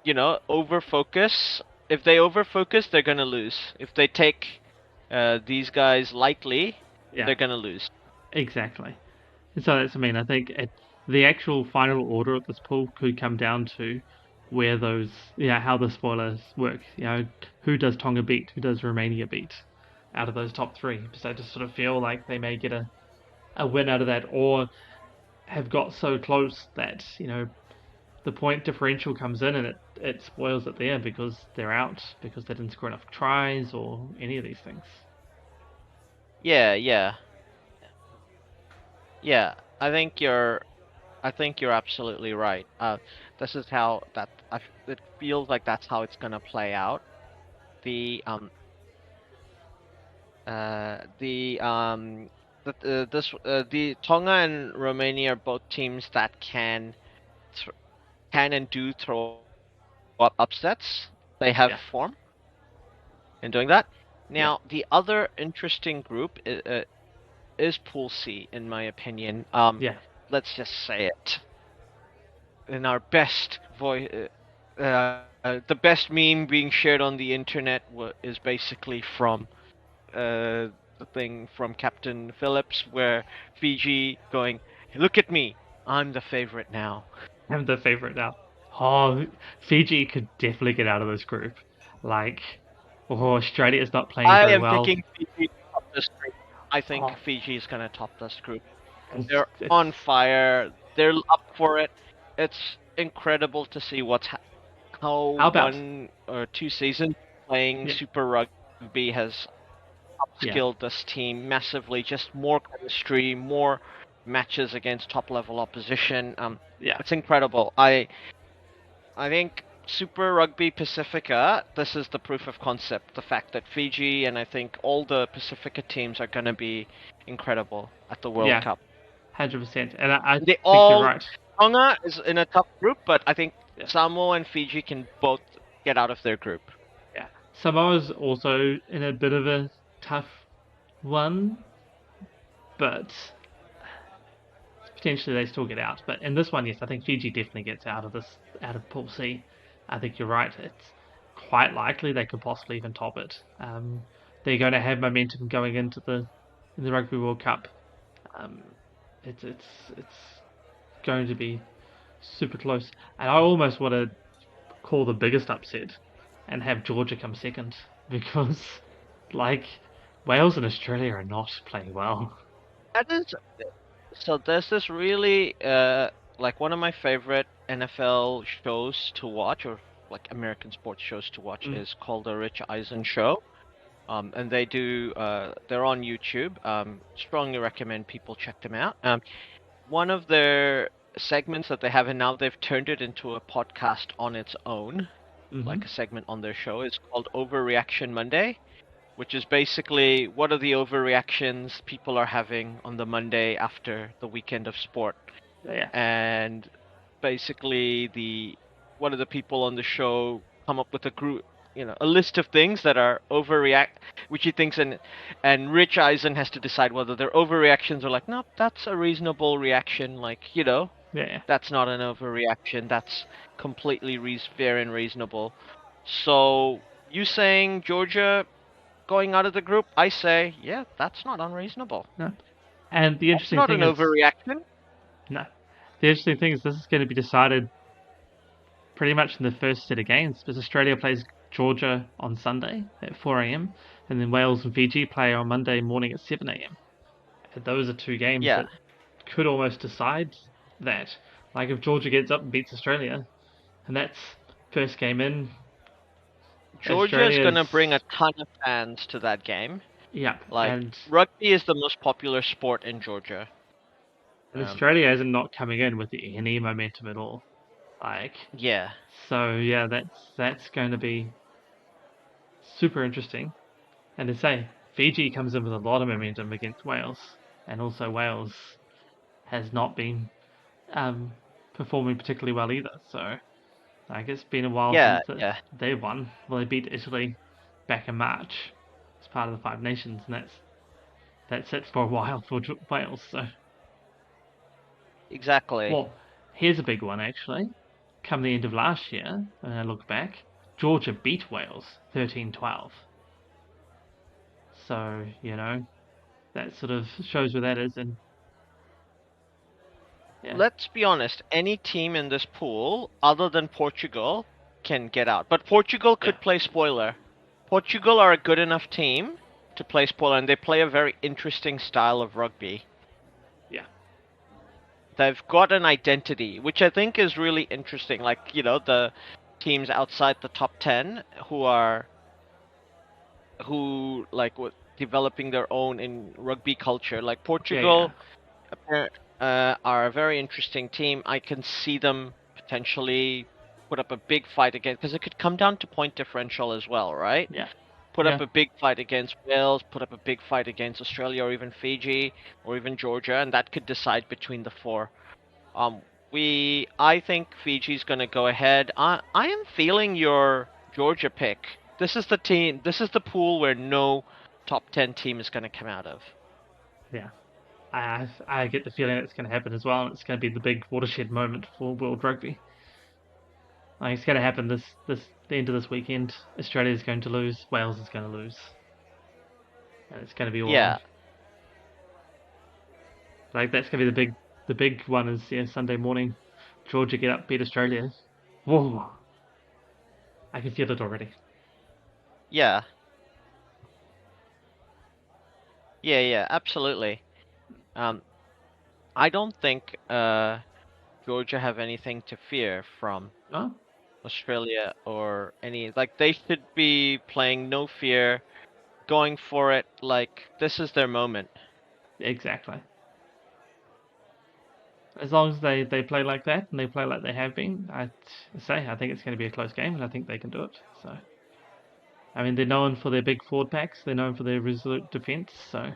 overfocus. If they overfocus, they're going to lose. If they take these guys lightly, they're going to lose. Exactly. So that's, I think the actual final order of this pool could come down to where how the spoilers work. Who does Tonga beat? Who does Romania beat? Out of those top three. Because I just sort of feel like they may get a win out of that, or have got so close that, the point differential comes in and it spoils it there because they're out, because they didn't score enough tries or any of these things. Yeah. I think you're absolutely right. This is how it feels like that's how it's gonna play out. The Tonga and Romania are both teams that can and do throw up upsets. They have form in doing that. Now, the other interesting group is Pool C, in my opinion. Let's just say it in our best voice. The best meme being shared on the internet is basically from thing from Captain Phillips where Fiji going, look at me, I'm the favorite now. I'm the favorite now. Oh, Fiji could definitely get out of this group. Like, Australia is not playing I very am well. picking Fiji to top this group. I think Fiji is going to top this group. They're It's on fire. They're up for it. It's incredible to see how How about 1 or 2 seasons playing Super Rugby has upskilled this team massively. Just more chemistry, more matches against top-level opposition. It's incredible. I think Super Rugby Pacifica, this is the proof of concept. The fact that Fiji and I think all the Pacifica teams are going to be incredible at the World Cup. 100%. And I they think all, you're right. Tonga is in a tough group, but I think Samoa and Fiji can both get out of their group. Yeah. Samoa's also in a bit of a tough one, but potentially they still get out. But in this one, yes, I think Fiji definitely gets out of Pool C. I think you're right. It's quite likely they could possibly even top it. They're going to have momentum going into the Rugby World Cup. It's going to be super close, and I almost want to call the biggest upset and have Georgia come second because, like, Wales and Australia are not playing well. That is. So there's this really like one of my favorite NFL shows to watch, or like American sports shows to watch, is called The Rich Eisen Show. And they do they're on YouTube. Strongly recommend people check them out. One of their segments that they have, and now they've turned it into a podcast on its own, like a segment on their show, is called Overreaction Monday, which is basically what are the overreactions people are having on the Monday after the weekend of sport. And basically one of the people on the show come up with a list of things that are which he thinks, and Rich Eisen has to decide whether they're overreactions or like, no, that's a reasonable reaction, like, that's not an overreaction, that's completely fair and reasonable. So you saying Georgia going out of the group, I say, yeah, that's not unreasonable. No. And the interesting thing is... not an overreaction. No. The interesting thing is this is going to be decided pretty much in the first set of games, because Australia plays Georgia on Sunday at 4 a.m. and then Wales and Fiji play on Monday morning at 7 a.m. And those are two games that could almost decide that. Like if Georgia gets up and beats Australia, and that's first game in, Georgia is going to bring a ton of fans to that game. Yeah. And rugby is the most popular sport in Georgia. And Australia is not coming in with any momentum at all. So yeah, that's going to be super interesting. And to say, Fiji comes in with a lot of momentum against Wales, and also Wales has not been performing particularly well either. So it's been a while since they won. Well, they beat Italy back in March as part of the Five Nations, and that's it for a while for Wales. So exactly. Well, here's a big one actually. Come the end of last year, when I look back, Georgia beat Wales 13-12. So, that sort of shows where that is. And let's be honest, any team in this pool, other than Portugal, can get out. But Portugal could play spoiler. Portugal are a good enough team to play spoiler, and they play a very interesting style of rugby. Yeah. They've got an identity, which I think is really interesting. Like, the teams outside the top 10 who developing their own in rugby culture. Like Portugal are a very interesting team. I can see them potentially put up a big fight against, because it could come down to point differential as well, right? Yeah. Put up a big fight against Wales, put up a big fight against Australia, or even Fiji, or even Georgia, and that could decide between the four. I think Fiji's going to go ahead. I am feeling your Georgia pick. This is the team. This is the pool where no top 10 team is going to come out of. Yeah. I get the feeling it's going to happen as well, and it's going to be the big watershed moment for World Rugby. It's going to happen the end of this weekend. Australia is going to lose. Wales is going to lose. and it's going to be all Yeah. on. Like that's going to be the big one is Sunday morning. Georgia get up, beat Australia. Whoa! I can feel it already. Yeah. Yeah, absolutely. I don't think Georgia have anything to fear from Australia or any. Like, they should be playing no fear, going for it. Like, this is their moment. Exactly. As long as they play like that and they play like they have been, I think it's going to be a close game, and I think they can do it. So, I mean, they're known for their big forward packs. They're known for their resolute defense. So,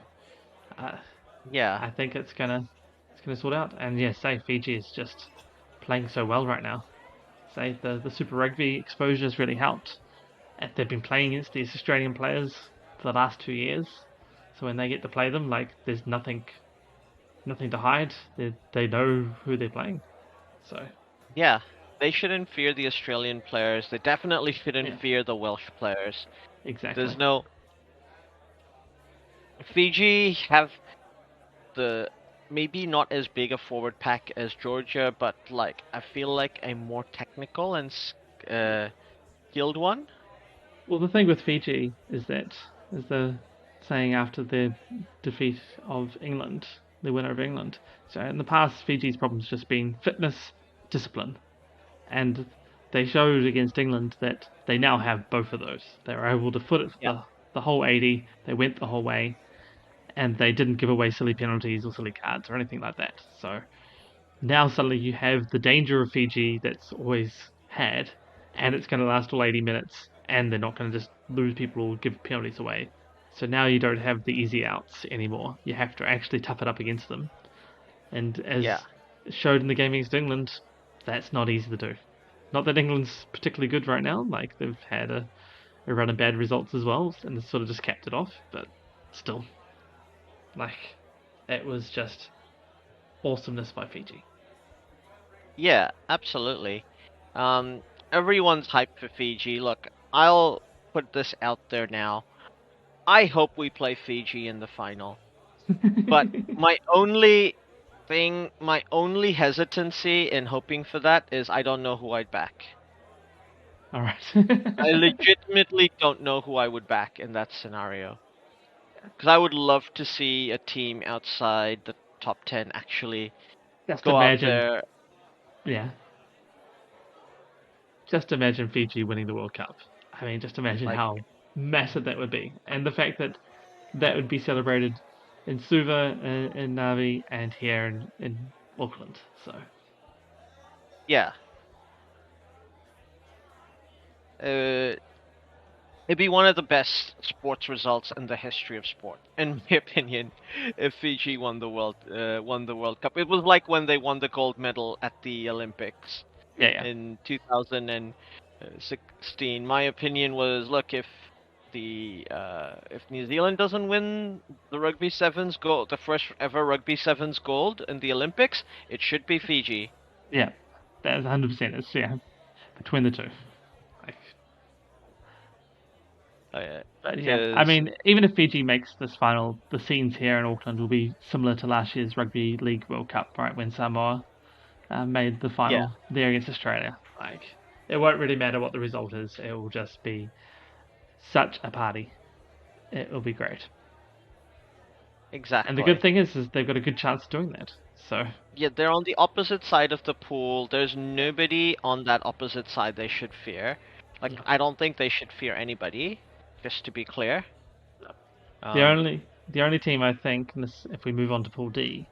Yeah. I think it's gonna sort out. And yeah, Fiji is just playing so well right now. The Super Rugby exposure has really helped. And they've been playing against these Australian players for the last 2 years. So when they get to play them, like there's nothing to hide. They know who they're playing. So Yeah. They shouldn't fear the Australian players. They definitely shouldn't fear the Welsh players. Exactly. There's no. Fiji have the maybe not as big a forward pack as Georgia, but like I feel like a more technical and skilled one. Well, the thing with Fiji is the saying after their defeat of England, the winner of England. So in the past, Fiji's problem's just been fitness, discipline, and they showed against England that they now have both of those. They were able to foot it the whole 80. They went the whole way, and they didn't give away silly penalties or silly cards or anything like that. So now suddenly you have the danger of Fiji that's always had, and it's going to last all 80 minutes, and they're not going to just lose people or give penalties away. So now you don't have the easy outs anymore. You have to actually tough it up against them. And as showed in the game against England, that's not easy to do. Not that England's particularly good right now, like they've had a run of bad results as well, and sort of just capped it off, but still. Like, it was just awesomeness by Fiji. Yeah, absolutely. Everyone's hyped for Fiji. Look, I'll put this out there now. I hope we play Fiji in the final. But my only hesitancy in hoping for that is I don't know who I'd back. All right. I legitimately don't know who I would back in that scenario. Because I would love to see a team outside the top 10 actually go out there. Yeah. Just imagine Fiji winning the World Cup. I mean, just imagine how massive that would be. And the fact that that would be celebrated in Suva, in Navi, and here in Auckland. So. Yeah. It'd be one of the best sports results in the history of sport, in my opinion, if Fiji won the World Cup. It was like when they won the gold medal at the Olympics in 2016. My opinion was, look, if New Zealand doesn't win the Rugby Sevens gold, the first ever Rugby Sevens gold in the Olympics, it should be Fiji. Yeah, that is 100%. It's between the two. But yeah, I mean, even if Fiji makes this final, the scenes here in Auckland will be similar to last year's Rugby League World Cup, right? When Samoa made the final there against Australia. Like, it won't really matter what the result is. It will just be such a party. It will be great. Exactly. And the good thing is they've got a good chance of doing that. So yeah, they're on the opposite side of the pool. There's nobody on that opposite side they should fear. Like, I don't think they should fear anybody. Just to be clear. The only team I think, if we move on to Pool D,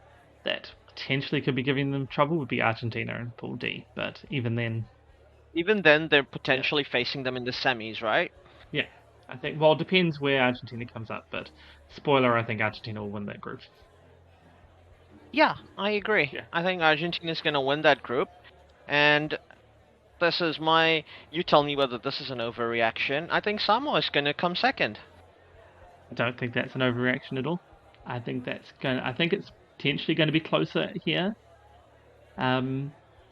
that potentially could be giving them trouble would be Argentina in Pool D. But even then, they're potentially facing them in the semis, right? Yeah, I think. Well, it depends where Argentina comes up, but spoiler, I think Argentina will win that group. Yeah, I agree. Yeah. I think Argentina's going to win that group, and this is my... You tell me whether this is an overreaction. I think Samoa is going to come second. I don't think that's an overreaction at all. I think it's potentially going to be closer here.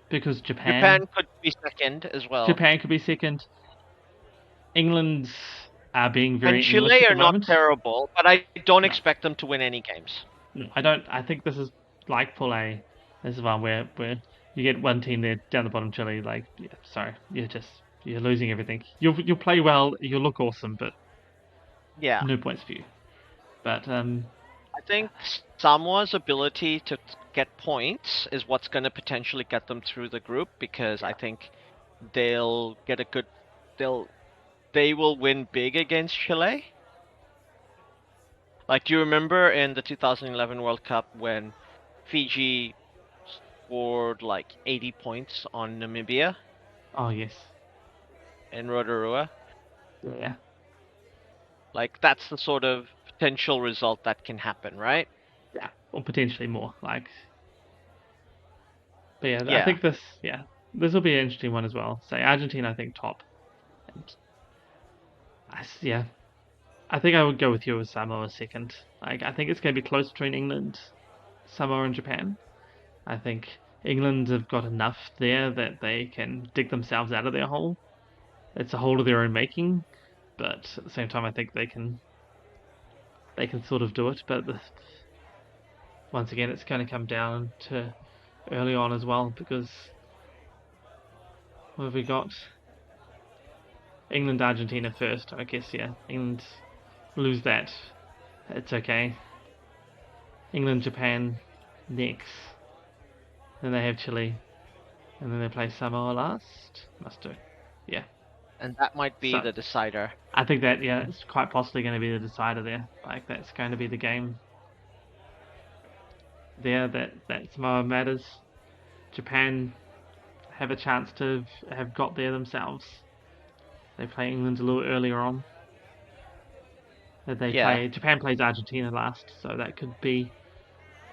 Because Japan could be second as well. Japan could be second. England are being very And English Chile at the are not moment. terrible, but I don't expect them to win any games. No, I don't. I think this is like Pool A. This is one where you get one team there down the bottom, Chile. Like, yeah, sorry, you're losing everything. You'll play well, you'll look awesome, but yeah, no points for you. But I think Samoa's ability to get points is what's going to potentially get them through the group, because I think they'll get a good. They will win big against Chile. Like, do you remember in the 2011 World Cup when Fiji scored like 80 points on Namibia? Oh yes. In Rotorua? Yeah. Like, that's the sort of potential result that can happen, right? Yeah, or potentially more. Like, but yeah, I think this will be an interesting one as well. Say Argentina, I think top, and I think I would go with you as Samoa second. Like, I think it's going to be close between England, Samoa, and Japan. I think England have got enough there that they can dig themselves out of their hole. It's a hole of their own making, but at the same time, I think they can sort of do it. But once again, it's going to come down to early on as well, because what have we got? England, Argentina first. I guess, yeah. England lose that. It's okay. England, Japan next. Then they have Chile. And then they play Samoa last. Must do. Yeah. And that might be the decider. I think that, yeah, it's quite possibly going to be the decider there. Like, that's going to be the game there that Samoa matters. Japan have a chance to have got there themselves. They play England a little earlier on. Japan plays Argentina last, so that could be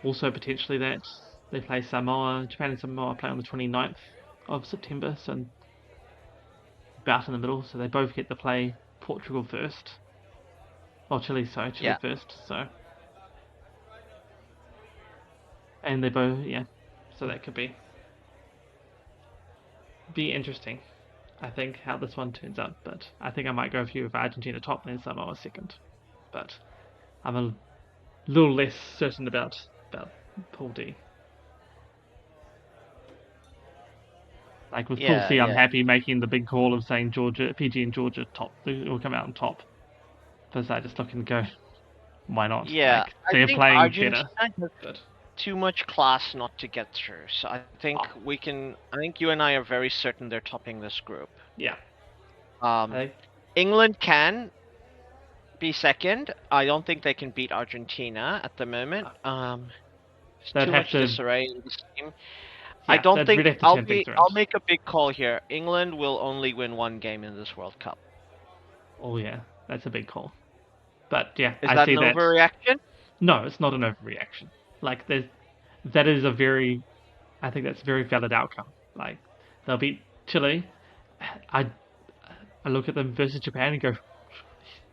also potentially that they play Samoa. Japan and Samoa play on the 29th of September, so about in the middle. So they both get to play Portugal first. Well, Chile first. So, and they both, so that could be interesting. I think how this one turns out, but I think I might go with Argentina top and then Samoa second. But I'm a little less certain about Pool D. Like with Pool C, I'm happy making the big call of saying Fiji and Georgia top will come out on top, because I just look and go, why not? Yeah, like, they're playing Argentina better. Has too much class not to get through. So I think I think you and I are very certain they're topping this group. Yeah. England can be second. I don't think they can beat Argentina at the moment. There's too much disarray in this team. I don't think I'll make a big call here. England will only win one game in this World Cup. Oh yeah, that's a big call. But yeah, is that an overreaction? No, it's not an overreaction. Like that is I think that's a very valid outcome. Like, they'll beat Chile. I look at them versus Japan and go,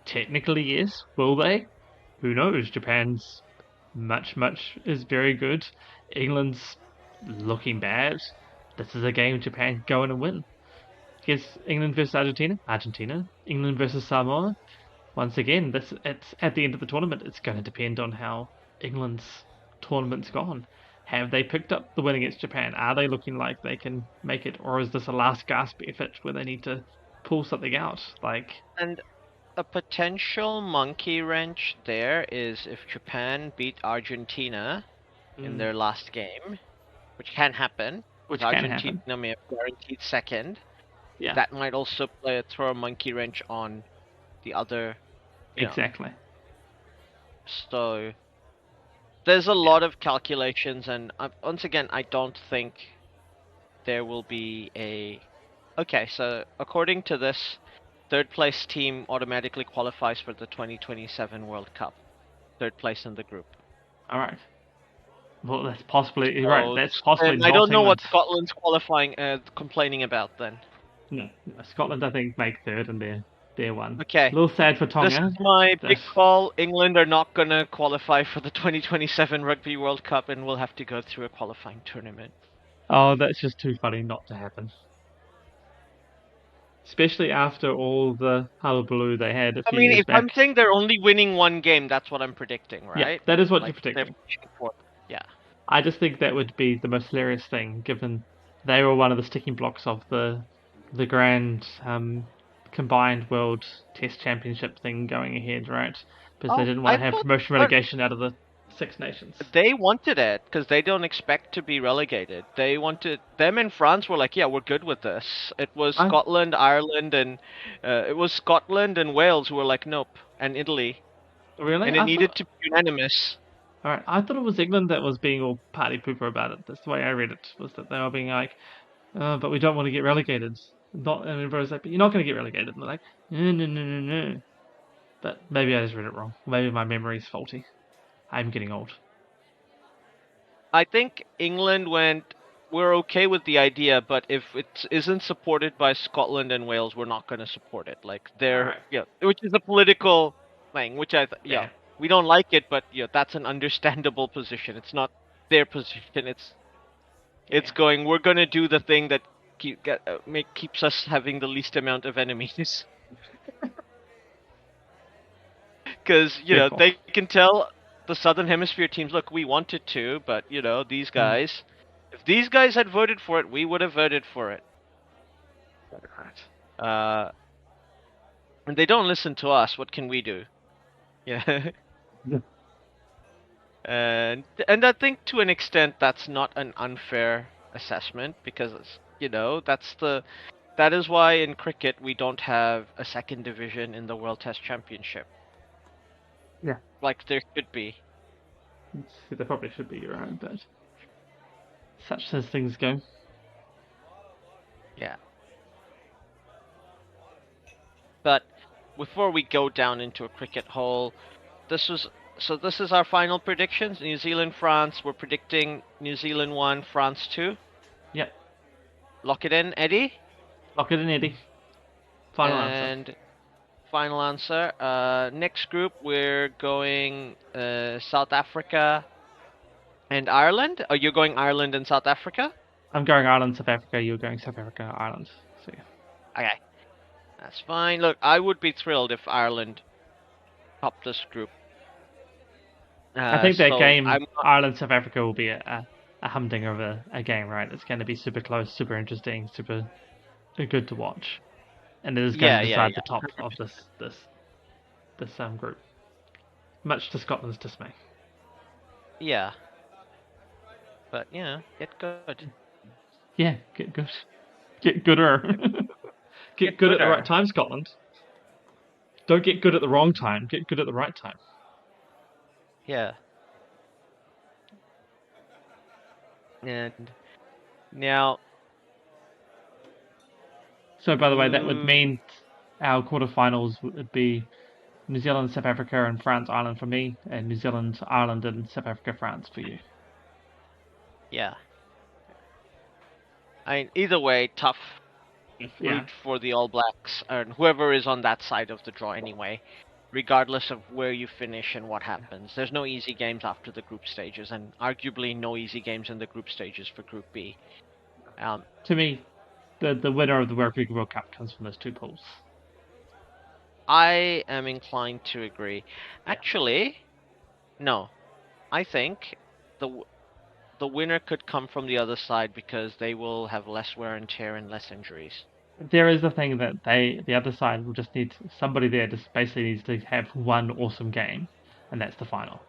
technically yes. Will they? Who knows? Japan's much is very good. England's looking bad. This is a game Japan go in and win. Here's England versus Argentina. England versus Samoa. Once again, it's at the end of the tournament. It's going to depend on how England's tournament's gone. Have they picked up the win against Japan? Are they looking like they can make it, or is this a last gasp effort where they need to pull something out? And a potential monkey wrench there is if Japan beat Argentina in their last game, which can happen. Argentina may have guaranteed second. Yeah. That might also throw a monkey wrench on the other. Exactly. So there's a lot of calculations, and once again, I don't think there will be a. Okay, so according to this, third place team automatically qualifies for the 2027 World Cup. Third place in the group. All right. Well, that's possibly right. That's possibly. I don't know what Scotland's complaining about then. No, Scotland I think make third and they're one. Okay. A little sad for Tonga. This is my big call. England are not going to qualify for the 2027 Rugby World Cup and will have to go through a qualifying tournament. Oh, that's just too funny not to happen. Especially after all the hullabaloo they had a few years if back. I'm saying they're only winning one game, that's what I'm predicting, right? Yeah, that is what you're predicting. Yeah. I just think that would be the most hilarious thing, given they were one of the sticking blocks of the grand combined World Test Championship thing going ahead, right? Because they didn't want to have promotion relegation out of the Six Nations. They wanted it because they don't expect to be relegated. They wanted them in France were like, yeah, we're good with this. It was Scotland, Ireland, and Wales who were like, nope, and Italy. Really? And it needed to be unanimous. All right, I thought it was England that was being all party pooper about it. That's the way I read it. Was that they were being like, but we don't want to get relegated. And everybody's like, but you're not going to get relegated. And they're like, no. But maybe I just read it wrong. Maybe my memory's faulty. I'm getting old. I think England we're okay with the idea, but if it isn't supported by Scotland and Wales, we're not going to support it. Like which is a political thing, which we don't like it, but that's an understandable position. It's not their position. It's going. We're going to do the thing that keeps us having the least amount of enemies. Because they can tell the Southern Hemisphere teams, look, we wanted to, but these guys, if these guys had voted for it, we would have voted for it. And they don't listen to us. What can we do? Yeah. And I think to an extent that's not an unfair assessment, because that is why in cricket we don't have a second division in the World Test Championship. Yeah. Like there should be. There probably should be, you're right, but such as things go. Yeah. But before we go down into a cricket hole, this is our final predictions. New Zealand, France. We're predicting New Zealand 1, France 2. Yep. Lock it in, Eddie? Lock it in, Eddie. Final answer. Final answer. Next group, we're going South Africa and Ireland. Are you going Ireland and South Africa? I'm going Ireland, South Africa. You're going South Africa, Ireland. So yeah. Okay. That's fine. Look, I would be thrilled if Ireland topped this group. I think that game, Ireland, South Africa, will be a humdinger of a game, right? It's going to be super close, super interesting, super good to watch. And it is going to decide the top of this group, much to Scotland's dismay. Yeah, but get good. Yeah, get good. Get gooder. Get good at the right time, Scotland. Don't get good at the wrong time. Get good at the right time. Yeah. And now. So, by the way, that would mean our quarterfinals would be New Zealand, South Africa, and France, Ireland for me, and New Zealand, Ireland, and South Africa, France for you. Yeah. I mean, either way, tough route for the All Blacks, and whoever is on that side of the draw anyway, regardless of where you finish and what happens. There's no easy games after the group stages, and arguably no easy games in the group stages for Group B. To me, the winner of the Rugby World Cup comes from those two pools. I am inclined to agree. Actually, no. I think the winner could come from the other side because they will have less wear and tear and less injuries. There is the thing that the other side will just need somebody there just basically needs to have one awesome game, and that's the final.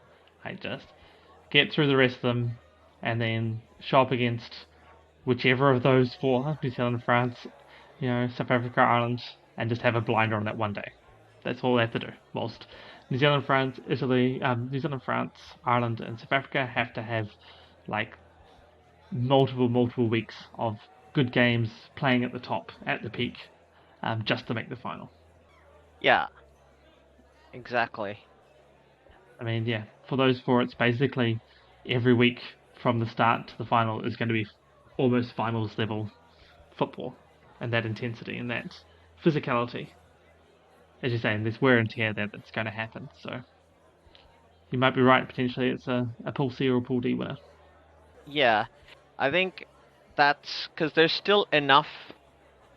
Just get through the rest of them, and then show up against whichever of those four, New Zealand, France, South Africa, Ireland, and just have a blinder on that one day. That's all they have to do. Whilst New Zealand, France, Italy, New Zealand, France, Ireland, and South Africa have to have like multiple weeks of good games playing at the top, at the peak, just to make the final. Yeah, exactly. I mean, for those four, it's basically every week from the start to the final is going to be almost finals level football, and that intensity and that physicality. As you're saying, there's wear and tear that's going to happen. So you might be right. Potentially, it's a Pool C or a Pool D winner. Yeah, I think that's because there's still enough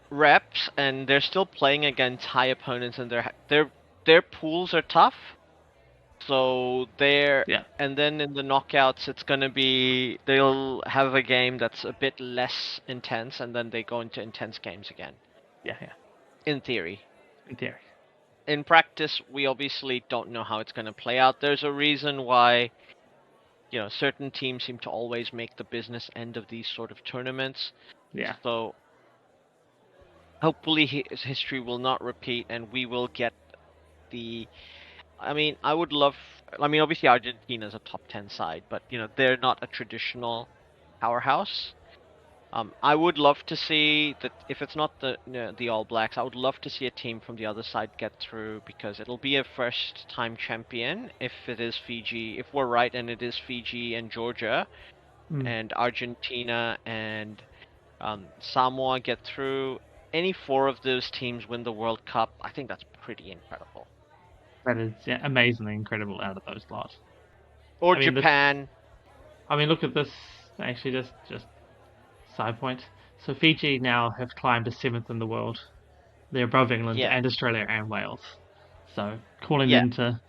reps, and they're still playing against high opponents, and their pools are tough. So and then in the knockouts, it's gonna be they'll have a game that's a bit less intense, and then they go into intense games again. Yeah. In theory. In theory. In practice, we obviously don't know how it's gonna play out. There's a reason why, certain teams seem to always make the business end of these sort of tournaments. Yeah. So hopefully history will not repeat, and we will get obviously Argentina's a top 10 side, but they're not a traditional powerhouse. I would love to see that if it's not the All Blacks, I would love to see a team from the other side get through, because it'll be a first-time champion if it is Fiji. If we're right and it is Fiji and Georgia, and Argentina and Samoa get through, any 4 of those teams win the World Cup, I think that's pretty incredible. That is amazingly incredible out of those lots. Or Japan. Look at this. Actually, just side point. So Fiji now have climbed to 7th in the world. They're above England and Australia and Wales. So calling them to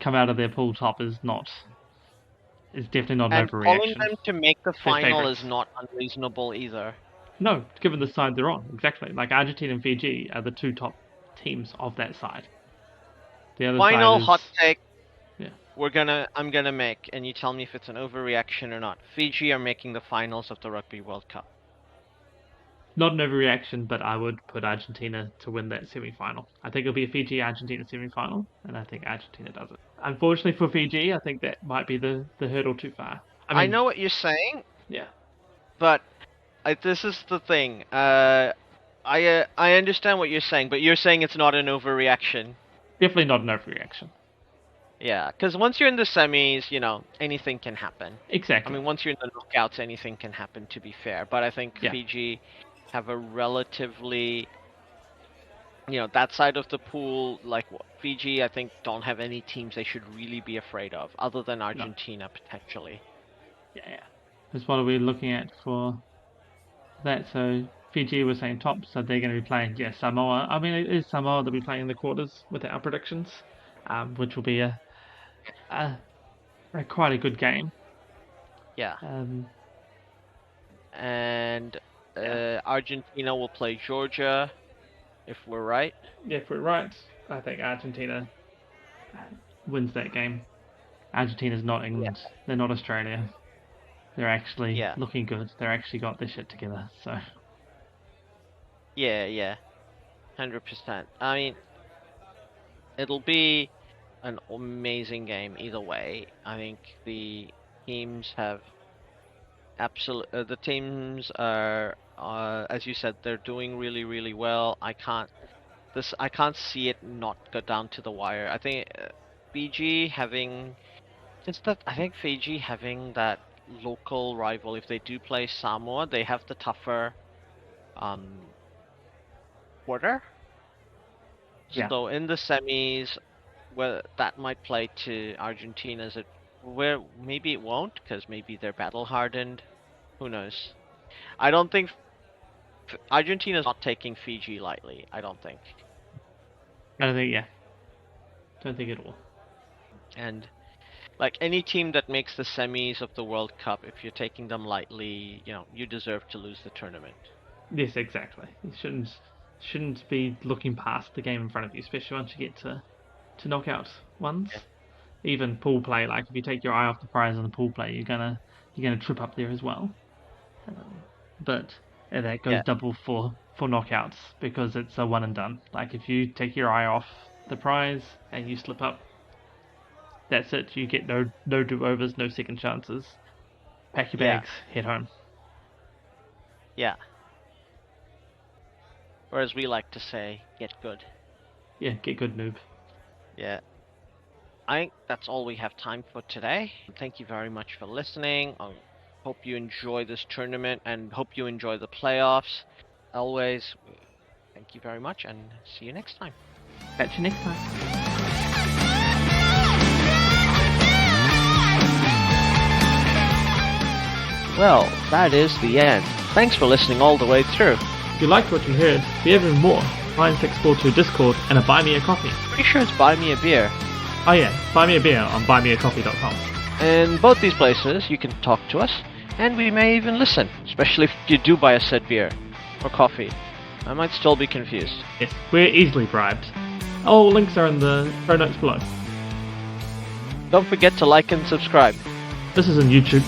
come out of their pool top is definitely not an overreaction. And calling them to make the final is not unreasonable either. No, given the side they're on, exactly. Like Argentina and Fiji are the 2 top teams of that side. The other final side hot take. Yeah. I'm gonna make, and you tell me if it's an overreaction or not. Fiji are making the finals of the Rugby World Cup. Not an overreaction, but I would put Argentina to win that semi-final. I think it'll be a Fiji-Argentina semi-final, and I think Argentina does it. Unfortunately for Fiji, I think that might be the hurdle too far. I know what you're saying. Yeah. But this is the thing. I understand what you're saying, but you're saying it's not an overreaction. Definitely not an overreaction. Yeah, because once you're in the semis, anything can happen. Exactly. Once you're in the knockouts, anything can happen, to be fair. But I think Fiji have a relatively, that side of the pool, Fiji, I think, don't have any teams they should really be afraid of, other than Argentina, potentially. Yeah. That's what are we looking at for that? So Fiji was saying top, so they're going to be playing, Samoa. It is Samoa that'll be playing in the quarters with our predictions, which will be a quite a good game. Yeah. And Argentina will play Georgia, if we're right. Yeah, if we're right, I think Argentina wins that game. Argentina's not England. Yeah. They're not Australia. They're actually looking good. They're actually got their shit together. So. Yeah. 100%. It'll be an amazing game either way. I think the teams have the teams are, as you said, they're doing really, really well. I can't see it not go down to the wire. I think Fiji having that local rival. If they do play Samoa, they have the tougher quarter. Yeah. So in the semis, where that might play to Argentina's, where maybe it won't, because maybe they're battle hardened. Who knows? I don't think Argentina's not taking Fiji lightly. I don't think. Don't think it will. And any team that makes the semis of the World Cup, if you're taking them lightly, you deserve to lose the tournament. Yes, exactly. You shouldn't be looking past the game in front of you, especially once you get to knockout ones. Yeah. Even pool play, if you take your eye off the prize in the pool play, you're gonna trip up there as well. But that goes double for knockouts, because it's a one and done. If you take your eye off the prize and you slip up, that's it. You get no do-overs, no second chances. Pack your bags, head home. Yeah. Or as we like to say, get good. Yeah, get good, noob. Yeah. I think that's all we have time for today. Thank you very much for listening. I hope you enjoy this tournament and hope you enjoy the playoffs. Always, thank you very much and see you next time. Catch you next time. Well, that is the end. Thanks for listening all the way through. If you liked what you heard, we have even more. 9642 Discord and a Buy Me a Coffee. Pretty sure it's Buy Me a Beer. Oh yeah, buy me a beer on buymeacoffee.com. In both these places, you can talk to us, and we may even listen, especially if you do buy a said beer or coffee. I might still be confused. Yes, we're easily bribed. All links are in the show notes below. Don't forget to like and subscribe. This is on YouTube.